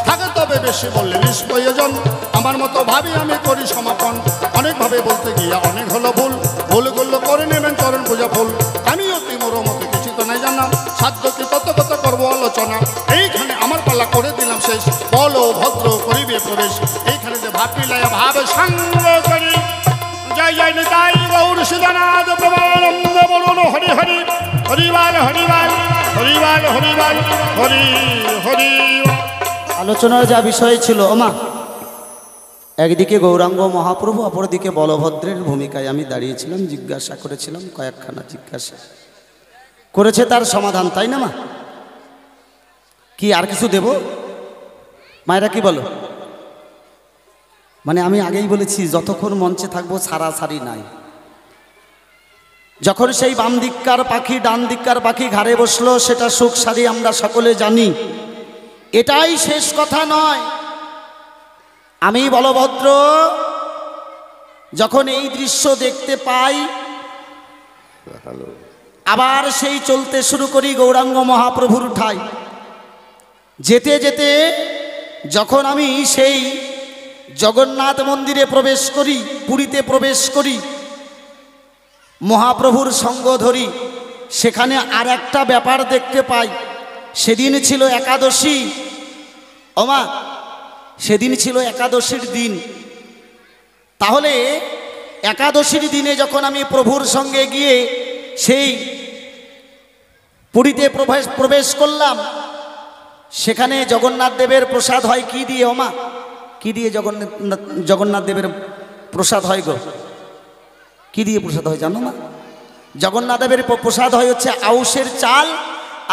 থাকে তবে বেশি বললে নিষ্প্রয়োজন, আমার মতো ভাবি আমি করি সমাপন। অনেকভাবে বলতে গিয়া অনেক হলো ভুল, ভুলগুলো করে নেবেন চরণ পূজা ফুল। আমি অতি মোরমতে কিছু তো নাই জানাম, সাধ্য কি তত্ত্বগত করবো আলোচনা। এইখানে আমার পাল্লা করে দিলাম শেষ, বলো ভদ্র করিবে প্রবেশ। এইখানে যে ভাব মিলাইয়া ভাব সাঙ্গ করি। জয় জয় নিতাই গৌর সীতানাথ প্রমানন্দ বলুন হরি হরি হরিবাল হরিবাল হরিবাল হরিবাল হরি হরি। আলোচনার যা বিষয় ছিল ওমা, একদিকে গৌরাঙ্গ মহাপ্রভু, অপরদিকে বলভদ্রের ভূমিকায় আমি দাঁড়িয়েছিলাম। জিজ্ঞাসা করেছিলাম, কয়েকখানা জিজ্ঞাসা করেছে, তার সমাধান, তাই না মা? কি আর কিছু দেব? মায়েরা কি বলো? মানে আমি আগেই বলেছি, যতক্ষণ মঞ্চে থাকবো ছাড়াছাড়ি নাই। যখন সেই বাম দিককার পাখি ডান দিককার পাখি ঘাড়ে বসলো, সেটা সুখ সারি আমরা সকলে জানি। এটাই শেষ কথা নয়। আমি বলভদ্র যখন এই দৃশ্য দেখতে পাই, আবার সেই চলতে শুরু করি গৌরাঙ্গ মহাপ্রভুর ঠাই। যেতে যেতে যখন আমি সেই জগন্নাথ মন্দিরে প্রবেশ করি, পুরীতে প্রবেশ করি, মহাপ্রভুর সঙ্গ ধরি, সেখানে আর একটা ব্যাপার দেখতে পাই। সেদিন ছিল একাদশী ওমা, সেদিন ছিল একাদশীর দিন। তাহলে একাদশীর দিনে যখন আমি প্রভুর সঙ্গে গিয়ে সেই পুরীতে প্রবেশ করলাম, সেখানে জগন্নাথ দেবের প্রসাদ হয় কি দিয়ে ওমা? কি দিয়ে জগন্নাথ দেবের প্রসাদ হয় গো? কি দিয়ে প্রসাদ হয় জানো না? জগন্নাথ দেবের প্রসাদ হয় হচ্ছে আউশের চাল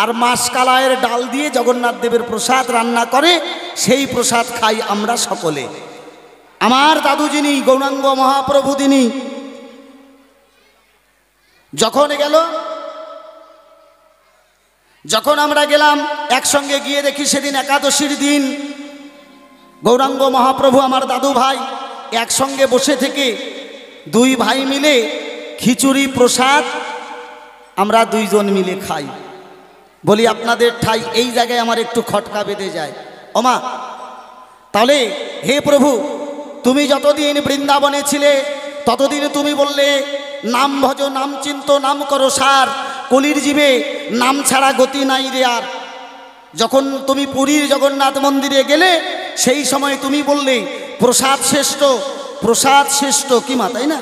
আর মাসকালাইয়ের ডাল দিয়ে জগন্নাথ দেবের প্রসাদ রান্না করে, সেই প্রসাদ খাই আমরা সকলে। আমার দাদু যিনি গৌরাঙ্গ মহাপ্রভু, তিনি যখন আমরা গেলাম একসঙ্গে গিয়ে দেখি সেদিন একাদশীর দিন গৌরাঙ্গ মহাপ্রভু আমার দাদু ভাই একসঙ্গে বসে থেকে দুই ভাই মিলে খিচুড়ি প্রসাদ আমরা দুইজন মিলে খাই। বলি আপনাদের ঠাই এই জায়গায় আমার একটু খটকা বেঁধে যায়। ওমা, তাহলে হে প্রভু, তুমি যতদিন বৃন্দাবনে ছিলে ততদিন তুমি বললে নাম ভজ, নাম চিন্ত, নাম করো সার, কলির জীবে নাম ছাড়া গতি নাই রে আর। যখন তুমি পুরীর জগন্নাথ মন্দিরে গেলে সেই সময় তুমি বললে প্রসাদ শ্রেষ্ঠ, প্রসাদ শ্রেষ্ঠ, কি মা, তাই না?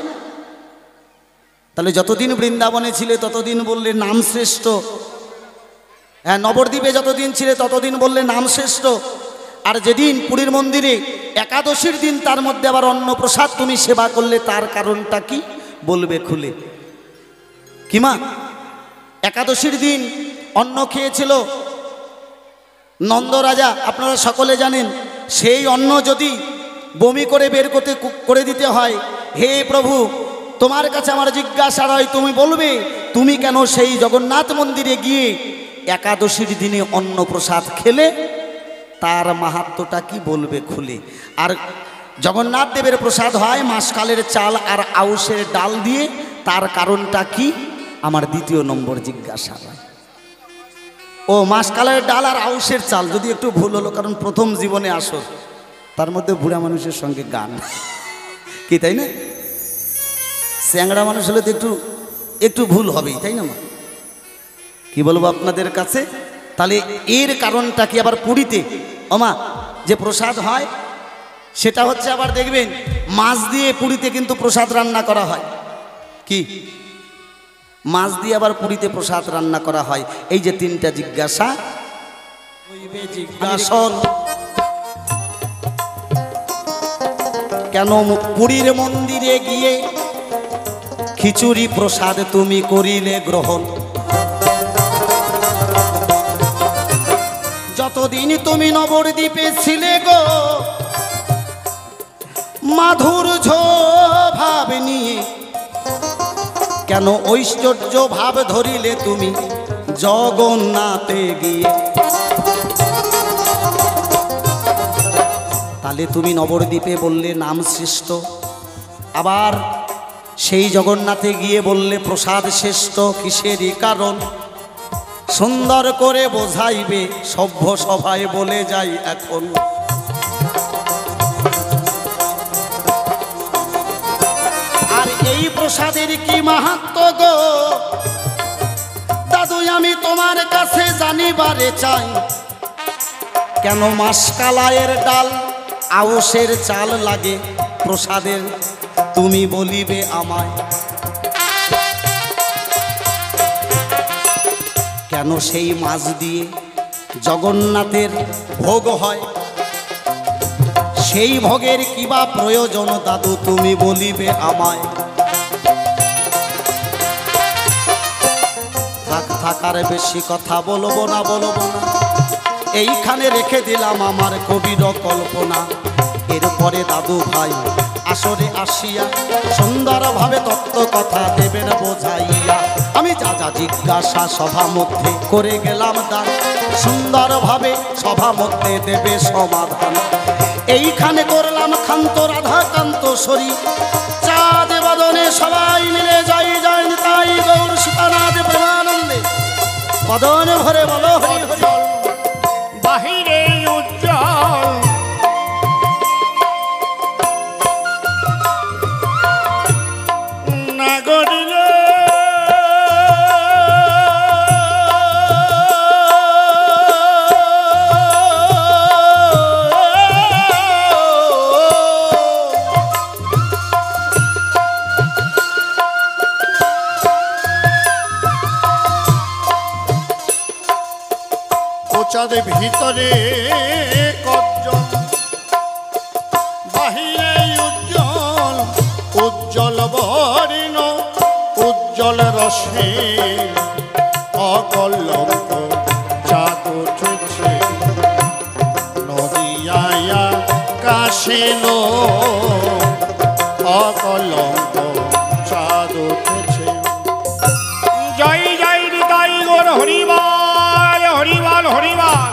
তাহলে যতদিন বৃন্দাবনে ছিলে ততদিন বললে নাম শ্রেষ্ঠ। হ্যাঁ, নবদ্বীপে যতদিন ছিলে ততদিন বললে নাম শ্রেষ্ঠ। আর যেদিন পুরীর মন্দিরে একাদশীর দিন তার মধ্যে আবার অন্ন প্রসাদ তুমি সেবা করলে, তার কারণটা কি বলবে খুলে? কি মা, একাদশীর দিন অন্ন খেয়েছিল নন্দরাজা, আপনারা সকলে জানেন। সেই অন্ন যদি বমি করে বের করে দিতে হয়, হে প্রভু, তোমার কাছে আমার জিজ্ঞাসা রয়, তুমি বলবে তুমি কেন সেই জগন্নাথ মন্দিরে গিয়ে একাদশীর দিনে অন্ন প্রসাদ খেলে? তার মাহাত্ম্যটা কি বলবে খুলে? আর জগন্নাথ দেবের প্রসাদ হয় মাসকালের চাল আর আউশের ডাল দিয়ে, তার কারণটা কি আমার দ্বিতীয় নম্বর জিজ্ঞাসা হয়। ও মাসকালের ডাল আর আউশের চাল, যদি একটু ভুল হলো, কারণ প্রথম জীবনে আসো, তার মধ্যে বুড়া মানুষের সঙ্গে গান, কি তাই না? স্যাংরা মানুষ হলে তো একটু একটু ভুল হবেই, তাই না মা? কি বলবো আপনাদের কাছে? তাহলে এর কারণটা কি? আবার পুরীতে ওমা যে প্রসাদ হয় সেটা হচ্ছে, আবার দেখবেন মাছ দিয়ে পুরীতে কিন্তু প্রসাদ রান্না করা হয়। কি মাছ দিয়ে আবার পুরীতে প্রসাদ রান্না করা হয়? এই যে তিনটা জিজ্ঞাসা, জিজ্ঞাসন কেন পুরীর মন্দিরে গিয়ে খিচুড়ি প্রসাদ তুমি করিলে গ্রহণ? যতদিন তুমি নবদ্বীপে ছিলে গো, মাধুর্য ভাব নিয়ে কেন ঐশ্বর্য ভাব ধরিলে তুমি জগন্নাথে গিয়ে? তাহলে তুমি নবদ্বীপে বললে নাম শ্রেষ্ঠ, আবার সেই জগন্নাথে গিয়ে বললে প্রসাদ শ্রেষ্ঠ, কিসেরই কারণ? সুন্দর করে বোঝাইবে সভ্য সভায় বলে যাই এখন। আর এই প্রসাদের কি মাহাত্ম্য গো দাদু, আমি তোমার কাছে জানিবারে চাই। কেন মাসকালাইয়ের ডাল আউশের চাল লাগে প্রসাদের, তুমি বলিবে আমায়। কেন সেই মাছ দিয়ে জগন্নাথের ভোগ হয়, সেই ভোগের কিবা প্রয়োজন দাদু, তুমি বলিবে আমায়। থাকার বেশি কথা বলবো না, এইখানে রেখে দিলাম আমার কবির কল্পনা। এরপরে দাদু ভাই আসরে আসিয়া সুন্দরভাবে তত্ত্ব কথা দেবেন বোঝাইয়া। আমি যা যা জিজ্ঞাসা সভা মধ্যে করে গেলাম দান, সুন্দরভাবে সভা মধ্যে দেবে সমাধান। এইখানে করলাম ক্ষান্ত রাধা কান্ত সরি, চাঁদ বদনে সবাই মিলে যাই যাই তাই গৌর সীতানাথ প্রেমানন্দে। বদন ভরে বলো হরি হরি, বাহিরে উজ্জ্বল না গড়িলে চাঁদে ভিতরে কজ্জল, বাহিরে উজ্জ্বল উজ্জ্বল বর্ণ, উজ্জ্বল রশ্মি অকলঙ্ক চাঁদ উঠেছে নদিয়া কাশিল, অকলঙ্ক চাঁদ উঠেছে। জয় জয় হৃদয় গোর হরিবাল হরিবাল হরিবাল।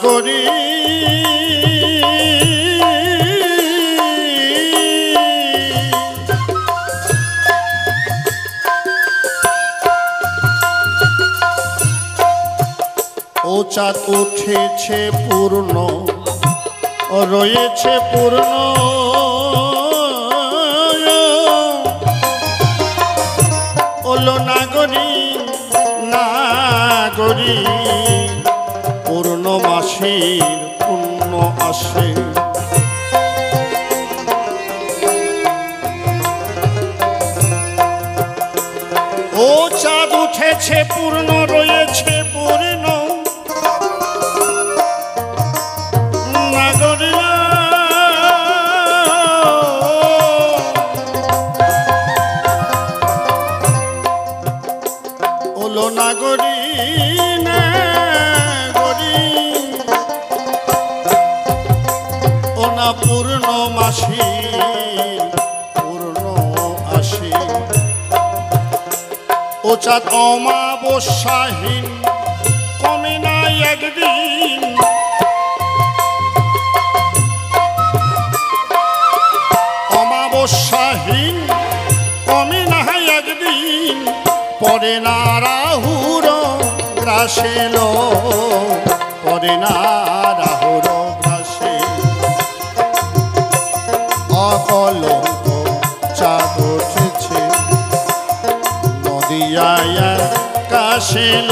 নাগরী ও চাঁদ উঠেছে পূর্ণ রয়েছে পূর্ণ ওলো নাগরী নাগরী পূর্ণমাসীর পুণ্য আসে ও চাঁদ উঠেছে পূর্ণ রয়েছে পূর্ণ নাগরী ওলো নাগরী নাগরী ও না পূর্ণমাসী পূর্ণ আসে ও চাঁদ অমাবস্যাহীন কমে না একদিন অমাবস্যাহীন কমে না একদিন পরে না রাহুর গ্রাসেল পরে না রাহুর গ্রাসে অকলঙ্ক চাঁদ উঠেছে নদিয়ায় কাশেল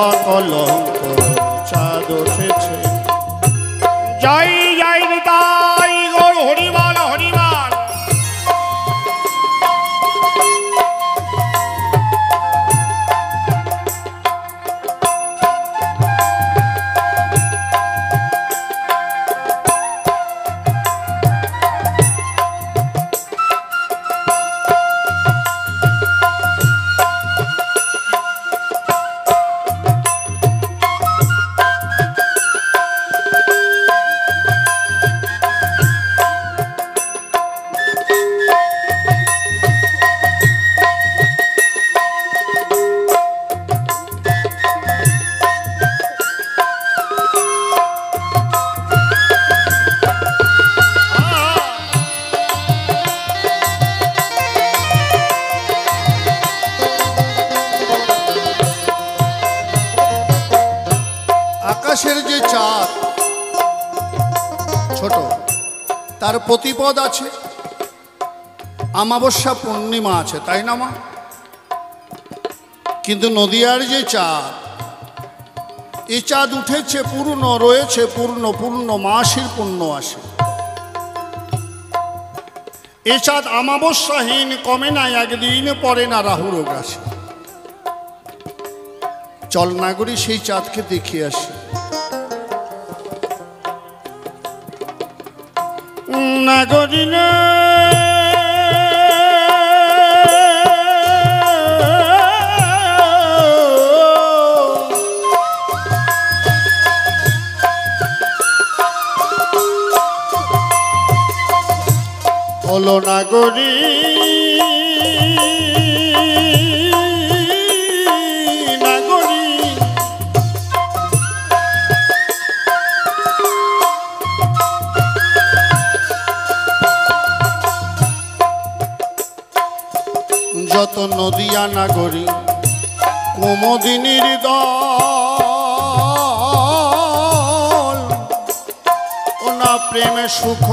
অকলঙ্ক চাঁদ উঠেছে জয় জয় নিতাই গৌর হরিবল হরিবল আকাশের যে চাঁদ ছোট তার প্রতিপদ আছে অমাবস্যা পূর্ণিমা আছে তাই না মা কিন্তু নদিয়ার যে চাঁদ এই চাঁদ উঠেছে পূর্ণ রয়েছে পূর্ণ পূর্ণ মাসের পুণ্য আসে এ চাঁদ অমাবস্যাহীন কমে না একদিন পরে না রাহুর গ্রাসে চল নাগরী সেই চাঁদকে দেখিয়ে আসি নাগরী না হলো নাগরী নাগরী যত নদিয়া নাগরী কুমুদিনীর দল ওনা প্রেমে সুখ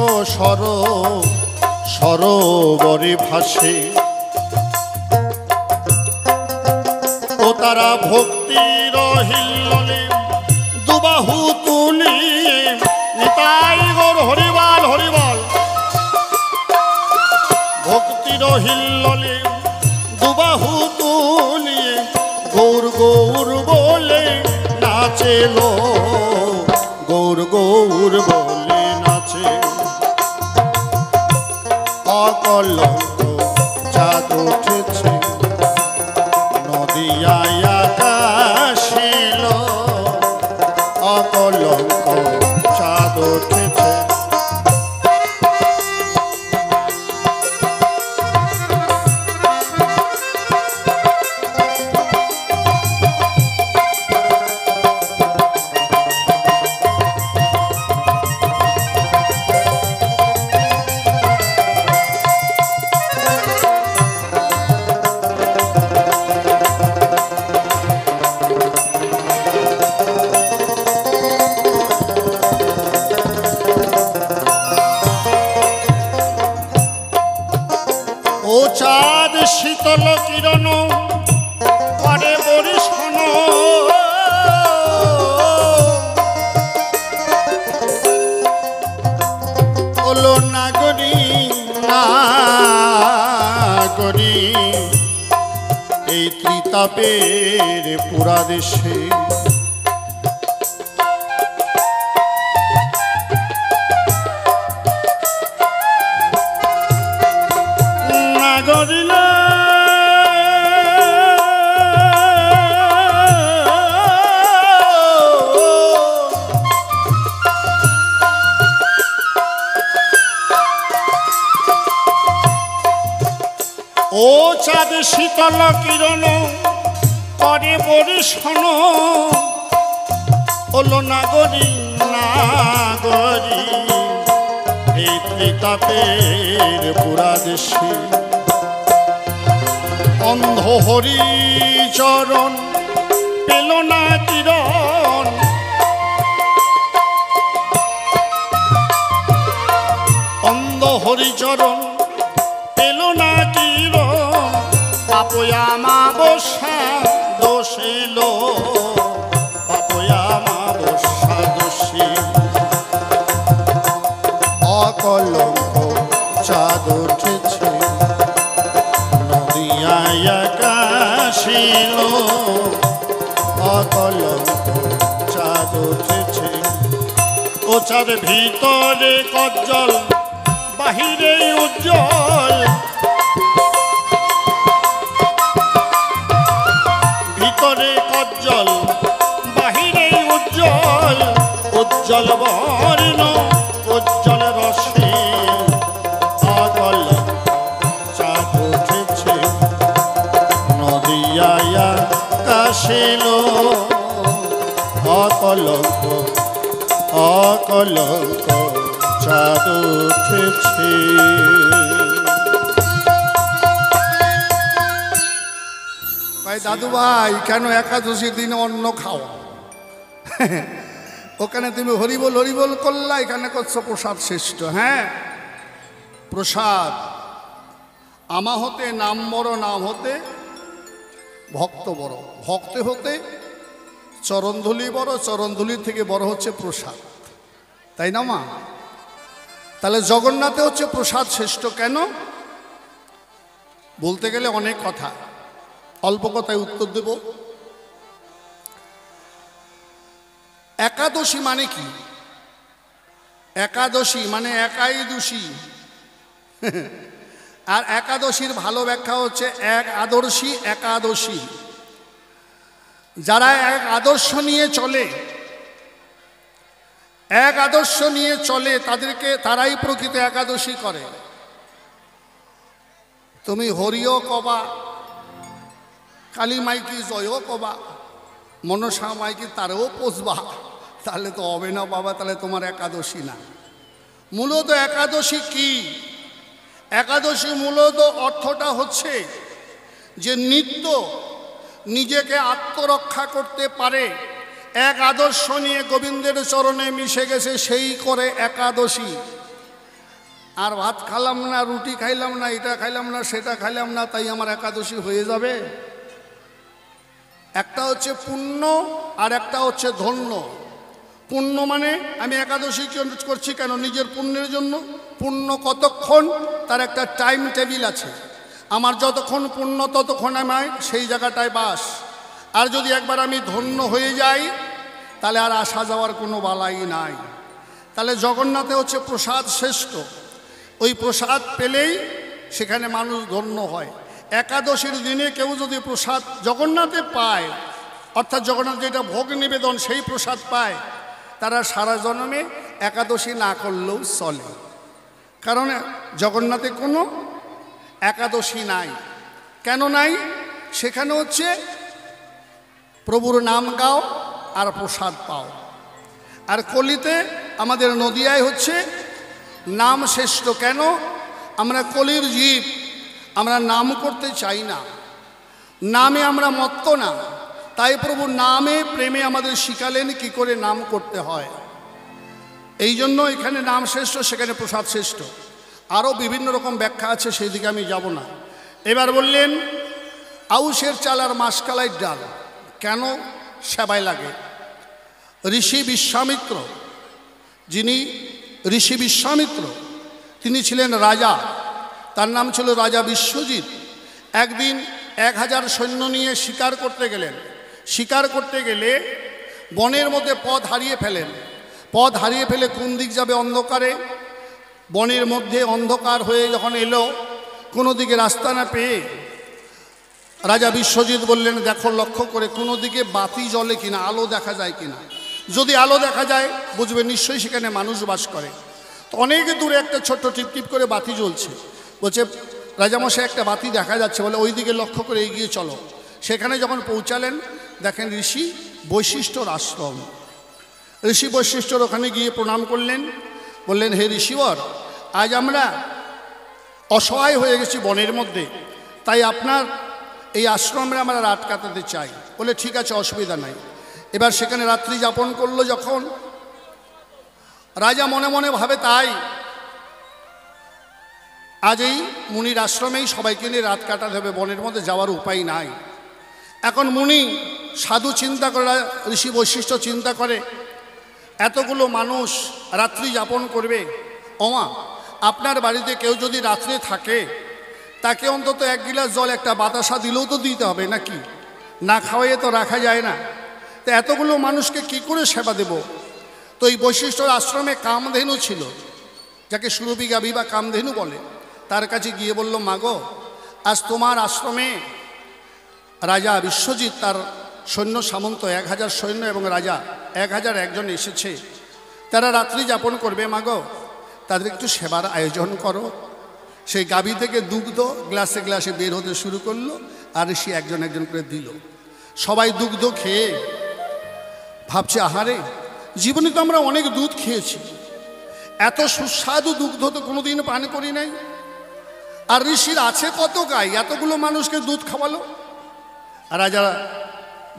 সরোবরে ভাসে ও তারা ভক্তির হিল্লোলে দুবাহু তুলি নিতাই গৌর হরিবল হরিবল ভক্তির হিল্লোলে দুবাহু তুলিয়ে গৌর গৌর বলে নাচেল গৌর গৌর বলে নাচে অকলঙ্ক চাঁদ উঠেছে নদিয়ায় আকাশেল অকলঙ্ক চাঁদ উঠেছে চাঁদ শীতল কিরণ করে বরিশন, ওলো নাগরী নাগরী এই ত্রিতাপের পুরা দেশে। নাগরিলা ও চাঁদ শীতল কিরণ করে বরিশন, ওলো নাগরী নাগরী এই ত্রিতাপের পুরা দেশে। অন্ধ হরিচরণ পেল না কিরণ, অন্ধ হরিচরণ পেল না কিরণ, পাপয়া মা বসা দোষিল, পাপয়া মা বসা দোষী। অকলঙ্ক চাঁদ উঠেছে নদিয়ায় আকাশিল, অকলঙ্ক চাঁদ উঠেছে। ও চাঁদ ভিতরে কজ্জল বাহিরে উজ্জ্বল, ভিতরে কজ্জল বাহিরে উজ্জ্বল, উজ্জ্বল বর্ণ উজ্জ্বল রশ্মি। অকল চাঁদ উঠেছে নদিয়ায় আকাশিল, অকলঙ্ক অকলঙ্ক চাঁদ উঠেছে। ভাই দাদু ভাই কেন একাদশীর দিনে অন্ন খাও? ওখানে তুমি হরিবোল হরিবোল করলা, এখানে করছো প্রসাদ শ্রেষ্ঠ। হ্যাঁ প্রসাদ আমা হতে নাম বড়, নাম হতে ভক্ত বড়, ভক্ত হতে চরণধুলি বড়, চরণধুলির থেকে বড় হচ্ছে প্রসাদ, তাই না মা? তাহলে জগন্নাথে হচ্ছে প্রসাদ শ্রেষ্ঠ। কেন বলতে গেলে অনেক কথা, অল্প কথায় উত্তর দেব। একাদশী মানে কি? একাদশী মানে একাই দোষী, আর একাদশীর ভালো ব্যাখ্যা হচ্ছে এক আদর্শী একাদশী। যারা এক আদর্শ নিয়ে চলে, এক আদর্শ নিয়ে চলে তাদেরকে তারাই প্রকৃত একাদশী করে। তুমি হরিও কবা, কালী মাইকি জয়ও কবা, মনসা মাইকি তারেও পোষবা, তাহলে তো হবে না বাবা, তাহলে তোমার একাদশী না। মূলত একাদশী কি? একাদশী মূলত অর্থটা হচ্ছে যে নিত্য নিজেকে আত্মরক্ষা করতে পারে, এক আদর্শ নিয়ে গোবিন্দের চরণে মিশে গেছে, সেই করে একাদশী। আর ভাত খাইলাম না, রুটি খাইলাম না, এটা খাইলাম না, সেটা খাইলাম না, তাই আমার একাদশী হয়ে যাবে? একটা হচ্ছে পুণ্য আর একটা হচ্ছে ধন্য। পুণ্য মানে আমি একাদশী করছি কেন? নিজের পুণ্যের জন্য। পুণ্য কতক্ষণ তার একটা টাইম টেবিল আছে, আমার যতক্ষণ পুণ্য ততক্ষণ আমি সেই জায়গাটায় বাস। আর যদি একবার আমি ধন্য হয়ে যাই তাহলে আর আসা যাওয়ার কোনো বালাই নাই। তাহলে জগন্নাথে হচ্ছে প্রসাদ শ্রেষ্ঠ, ওই প্রসাদ পেলেই সেখানে মানুষ ধন্য হয়। একাদশীর দিনে কেউ যদি প্রসাদ জগন্নাথে পায়, অর্থাৎ জগন্নাথ যেটা ভোগ নিবেদন সেই প্রসাদ পায়, তারা সারা জন্মে একাদশী না করলেও চলে। কারণ জগন্নাথে কোনো একাদশী নাই। কেন নাই? সেখানে হচ্ছে প্রভুর নাম গাও আর প্রসাদ পাও। আর কলিতে আমাদের নদিয়ায় হচ্ছে নাম শ্রেষ্ঠ। কেন? আমরা কলির জীব, আমরা নাম করতে চাই না, নামে আমরা মত্ত না। তাই প্রভু নামে প্রেমে আমাদের শিখালেন কি করে নাম করতে হয়। এই জন্য এখানে নাম শ্রেষ্ঠ, সেখানে প্রসাদ শ্রেষ্ঠ। আরও বিভিন্ন রকম ব্যাখ্যা আছে, সেই দিকে আমি যাব না। এবার বললেন আউশের চাল আর মাসকালাই ডাল কেন সেবায় লাগে? ঋষি বিশ্বামিত্র, যিনি ঋষি বিশ্বামিত্র তিনি ছিলেন রাজা, তার নাম ছিল রাজা বিশ্বজিৎ। একদিন 1000 সৈন্য নিয়ে শিকার করতে গেলেন। শিকার করতে গেলে বনের মধ্যে পথ হারিয়ে ফেলেন। পথ হারিয়ে ফেলে কোন দিক যাবে অন্ধকারে, বনের মধ্যে অন্ধকার হয়ে যখন এলো, কোনো দিকে রাস্তা না পেয়ে রাজা বিশ্বজিৎ বললেন দেখো লক্ষ্য করে কোনো দিকে বাতি জ্বলে কিনা, আলো দেখা যায় কিনা। যদি আলো দেখা যায় বুঝবে নিশ্চয়ই সেখানে মানুষ বাস করে। তো অনেক দূরে একটা ছোট্ট টিপটিপ করে বাতি জ্বলছে। বলছে রাজামশাই একটা বাতি দেখা যাচ্ছে, বলে ওই দিকে লক্ষ্য করে এগিয়ে চলো। সেখানে যখন পৌঁছালেন দেখেন ঋষি বৈশিষ্ট্যর আশ্রম। ঋষি বৈশিষ্ট্যর ওখানে গিয়ে প্রণাম করলেন, বললেন হে ঋষিবর, আজ আমরা অসহায় হয়ে গেছি বনের মধ্যে, তাই আপনার এই আশ্রমে আমরা রাত কাটাতে চাই। বলে ঠিক আছে, অসুবিধা নাই। এবার সেখানে রাত্রি যাপন করলো যখন, রাজা মনে মনে ভাবে তাই আজ এই মুনির আশ্রমেই সবাইকে নিয়ে রাত কাটাতে হবে, বনের মধ্যে যাওয়ার উপায় নাই। এখন মুনি সাধু চিন্তা করে, ঋষি বৈশিষ্ট্য চিন্তা করে এতগুলো মানুষ রাত্রি যাপন করবে, ওমা আপনার বাড়িতে কেউ যদি রাত্রে থাকে তাকে অন্তত 1 গিলাস জল একটা বাতাসা দিলেও তো দিতে হবে নাকি, না খাওয়াইয়ে তো রাখা যায় না। তো এতগুলো মানুষকে কি করে সেবা দেব? তো এই বৈশিষ্ট্যর আশ্রমে কামধেনু ছিল, যাকে সুরভি গাভী বা কামধেনু বলে। তার কাছে গিয়ে বলল মাগো, আজ তোমার আশ্রমে রাজা বিশ্বজিৎ তার সৈন্য সামন্ত 1000 সৈন্য এবং রাজা 1001 জন এসেছে, তারা রাত্রি যাপন করবে। মাগো তাদের একটু সেবার আয়োজন করো। সেই গাভী থেকে দুগ্ধ গ্লাসে গ্লাসে বের হতে শুরু করলো, আর সে একজন একজন করে দিল। সবাই দুগ্ধ খেয়ে ভাবছে আহারে, জীবনে তো আমরা অনেক দুধ খেয়েছি, এত সুস্বাদু দুগ্ধ তো কোনোদিন পান করি নাই। আর ঋষির আছে কত গাই, এতগুলো মানুষকে দুধ খাওয়ালো। আর রাজা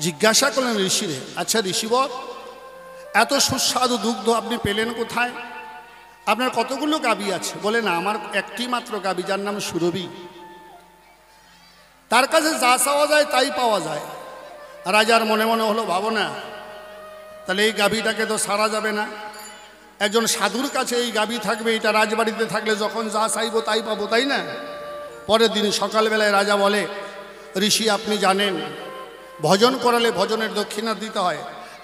জিজ্ঞাসা করলেন ঋষিরে, আচ্ছা ঋষিবর, এত সুস্বাদু দুগ্ধ আপনি পেলেন কোথায়? আপনার কতগুলো গাভী আছে? বলে না, আমার একটি মাত্র গাভী, যার নাম সুরভি। তার কাছে যা চাওয়া যায় তাই পাওয়া যায়। রাজার মনে মনে হলো, ভাবো না, তাহলে এই গাভীটাকে তো সারা যাবে না। একজন সাধুর কাছে এই গাভী থাকবে, এটা রাজবাড়িতে থাকলে যখন যা চাইবো তাই পাবো, তাই না? পরের দিন সকালবেলায় রাজা বলে, ঋষি আপনি জানেন ভজন করালে ভজনের দক্ষিণা দিতে হয়,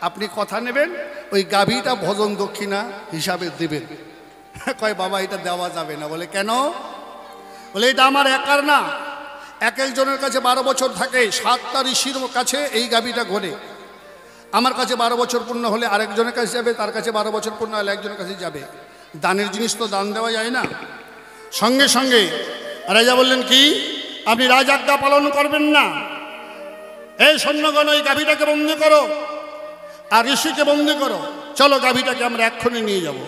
আপনি কথা নেবেন, ওই গাভীটা ভজন দক্ষিণা হিসাবে দেবেন। কয় বাবা এটা দেওয়া যাবে না। বলে কেন? বলে এটা আমার একার না, এক একজনের কাছে 12 বছর থাকে, 7টা ঋষির কাছে এই গাভীটা ঘোরে। আমার কাছে 12 বছর পূর্ণ হলে আরেকজনের কাছে যাবে, তার কাছে 12 বছর পূর্ণ হলে একজনের কাছে যাবে। দানের জিনিস তো দান দেওয়া যায় না। সঙ্গে সঙ্গে রাজা বললেন কি, আপনি রাজাজ্ঞা পালন করবেন না? এই সৈন্যগণ ওই গাভীটাকে বন্দি করো আর ঋষিকে বন্দি করো, চলো গাভীটাকে আমরা এক্ষুনি নিয়ে যাব।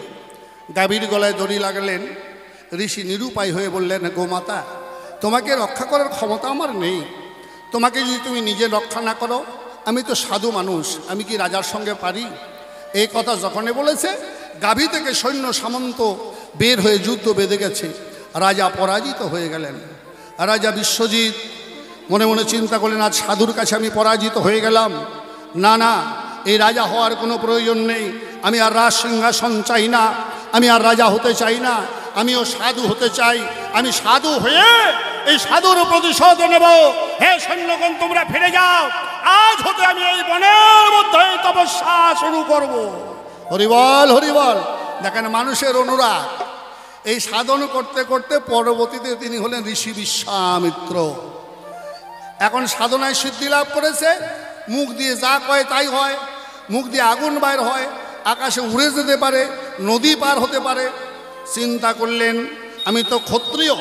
গাভীর গলায় দড়ি লাগালেন। ঋষি নিরুপায় হয়ে বললেন, গোমাতা তোমাকে রক্ষা করার ক্ষমতা আমার নেই, তোমাকে যদি তুমি নিজে রক্ষা না করো, আমি তো সাধু মানুষ, আমি কি রাজার সঙ্গে পারি? এই কথা যখনই বলেছে, গাভী থেকে সৈন্য সামন্ত বের হয়ে যুদ্ধ বেঁধে গেছে। রাজা পরাজিত হয়ে গেলেন। রাজা বিশ্বজিৎ মনে মনে চিন্তা করলেন, আজ সাধুর কাছে আমি পরাজিত হয়ে গেলাম। না না, এই রাজা হওয়ার কোনো প্রয়োজন নেই। আমি আর রাজ সিংহাসন চাই না, আমি আর রাজা হতে চাই না, আমিও সাধু হতে চাই। আমি সাধু হয়ে এই সাধুর প্রতিশোধ নেব। হে সৈন্যগণ তোমরা ফিরে যাও, আজ হতে আমি এই বনের মধ্যে তপস্যা শুরু করব। হরিবল হরিবল। দেখেন মানুষের অনুরাগ, এই সাধন করতে করতে পরবর্তীতে তিনি হলেন ঋষি বিশ্বামিত্র। এখন সাধনায় সিদ্ধি লাভ করেছে, মুখ দিয়ে যা কয় তাই হয়, মুখ দিয়ে আগুন বাইর হয়, আকাশে উড়ে যেতে পারে, নদী পার হতে পারে। চিন্তা করলেন আমি তো ক্ষত্রিয়।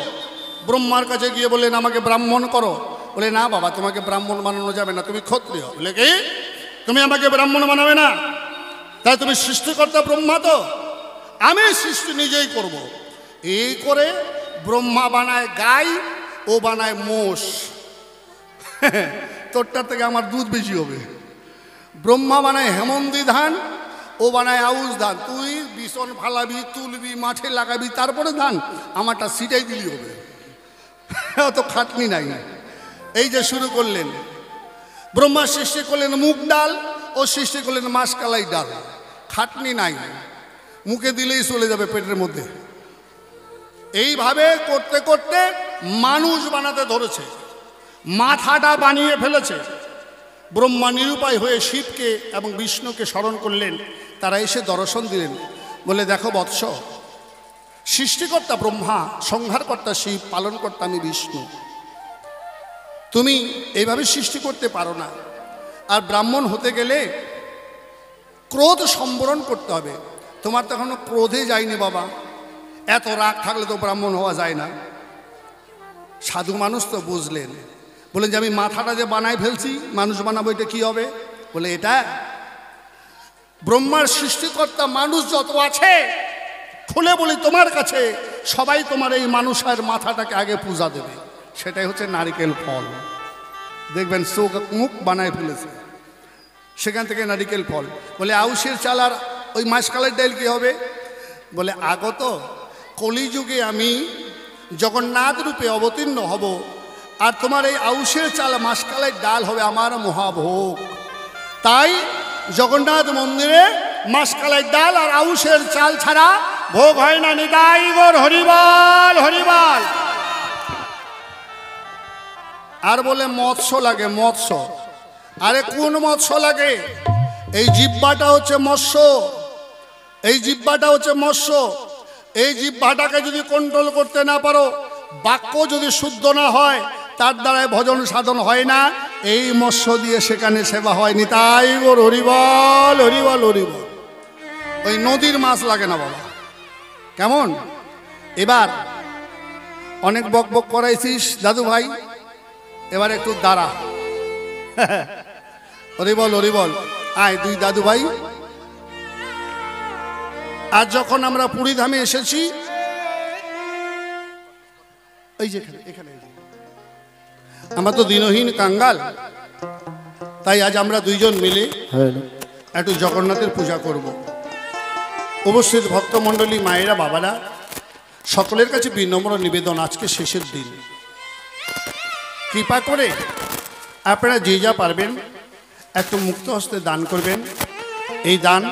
ব্রহ্মার কাছে গিয়ে বললেন আমাকে ব্রাহ্মণ করো। বলে না বাবা, তোমাকে ব্রাহ্মণ বানানো যাবে না, তুমি ক্ষত্রিয়। বলে কি, তুমি আমাকে ব্রাহ্মণ বানাবে না? তাই তুমি সৃষ্টিকর্তা ব্রহ্মা তো, আমি সৃষ্টি নিজেই করব। এই করে ব্রহ্মা বানায় গাই, ও বানায় মোষ। তোরটার থেকে আমার দুধ বেশি হবে। ব্রহ্মা বানায় হেমন্দি ধান, ও বানায় আউশ ধান। তুই বিছন ফালাবি, তুলবি, মাঠে লাগাবি, তারপরে ধান, আমারটা সিটাই দিলি হবে। অত খাটনি নাই। এই যে শুরু করলেন, ব্রহ্মা সৃষ্টি করলেন মুগ ডাল, ও সৃষ্টি করলেন মাসকালাই ডাল। খাটনি নাই, মুখে দিলেই চলে যাবে পেটের মধ্যে। এইভাবে করতে করতে মানুষ বানাতে ধরেছে, মাথাটা বানিয়ে ফেলেছে। ব্রহ্মা নিরুপায় হয়ে শিবকে এবং বিষ্ণুকে স্মরণ করলেন। তারা এসে দর্শন দিলেন, বলে দেখো বৎস, সৃষ্টিকর্তা ব্রহ্মা, সংহারকর্তা শিব, পালনকর্তা আমি বিষ্ণু। তুমি এইভাবে সৃষ্টি করতে পারো না। আর ব্রাহ্মণ হতে গেলে ক্রোধ সম্বরণ করতে হবে। তোমার তো এখনো ক্রোধে যায়নি বাবা, এত রাগ থাকলে তো ব্রাহ্মণ হওয়া যায় না। সাধু মানুষ তো বুঝলেন, বলেন যে আমি মাথাটা যে বানাই ফেলছি, মানুষ বানাবো, এটা কি হবে? বলে এটা ব্রহ্মার সৃষ্টিকর্তা মানুষ যত আছে, খুলে বলি তোমার কাছে, সবাই তোমার এই মানুষের মাথাটাকে আগে পূজা দেবে। সেটাই হচ্ছে নারিকেল ফল। দেখবেন চোখ মুখ বানায় ফেলেছে, সেখান থেকে নারিকেল ফল। বলে আউশের চাল আর ওই মাসকালের ডাল কি হবে? বলে আগত কলিযুগে আমি জগন্নাথ রূপে অবতীর্ণ হব, আর তোমার এই আউশের চাল মাসকালের ডাল হবে আমার মহাভোগ। তাই জগন্নাথ মন্দিরে মাসকালের ডাল আর আউশের চাল ছাড়া ভোগ হয় না। নিতাই গৌর হরিবল হরিবল। আর বলে মৎস্য লাগে, মৎস্য। আরে কোন মৎস্য লাগে? এই জিহ্বাটা হচ্ছে মৎস্য, এই জিহ্বাটা হচ্ছে মৎস্য। এই জিহ্বাটাকে যদি কন্ট্রোল করতে না পারো, বাক্য যদি শুদ্ধ না হয়, তার দ্বারাই ভজন সাধন হয় না। এই মৎস্য দিয়ে সেখানে সেবা হয়। নিতাই গৌর হরিবল হরিবল হরিবল। ওই নদীর মাছ লাগে না বাবা। কেমন? এবার অনেক বক বক করাইছিস দাদু ভাই, এবার একটু দাঁড়া। হরিবল হরিবল। আয় দুই দাদু ভাই। আজ যখন আমরা পুরী ধামে এসেছি, এই যে এখানে আমরা তো দিনহীন কাঙ্গাল, তাই আজ আমরা দুইজন মিলে একটু জগন্নাথের পূজা করব। উপস্থিত ভক্তমণ্ডলী, মায়েরা, বাবারা, সকলের কাছে বিনম্র নিবেদন, আজকে শেষের দিন, কৃপা করে আপনারা যে যা পারবেন একটু মুক্ত হস্তে দান করবেন। এই দান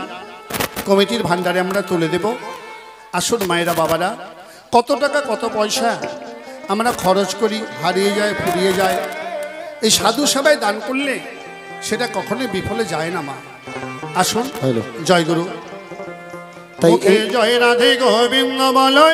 কমিটির ভান্ডারে আমরা তুলে দেব। আসুন মায়েরা, বাবারা, কত টাকা কত পয়সা আমরা খরচ করি, হারিয়ে যায়, ফুরিয়ে যায়। এই সাধু সেবায় দান করলে সেটা কখনোই বিফলে যায় না মা। আসুন, জয় গুরু। জয় রাধে গোবিন্দ বলো।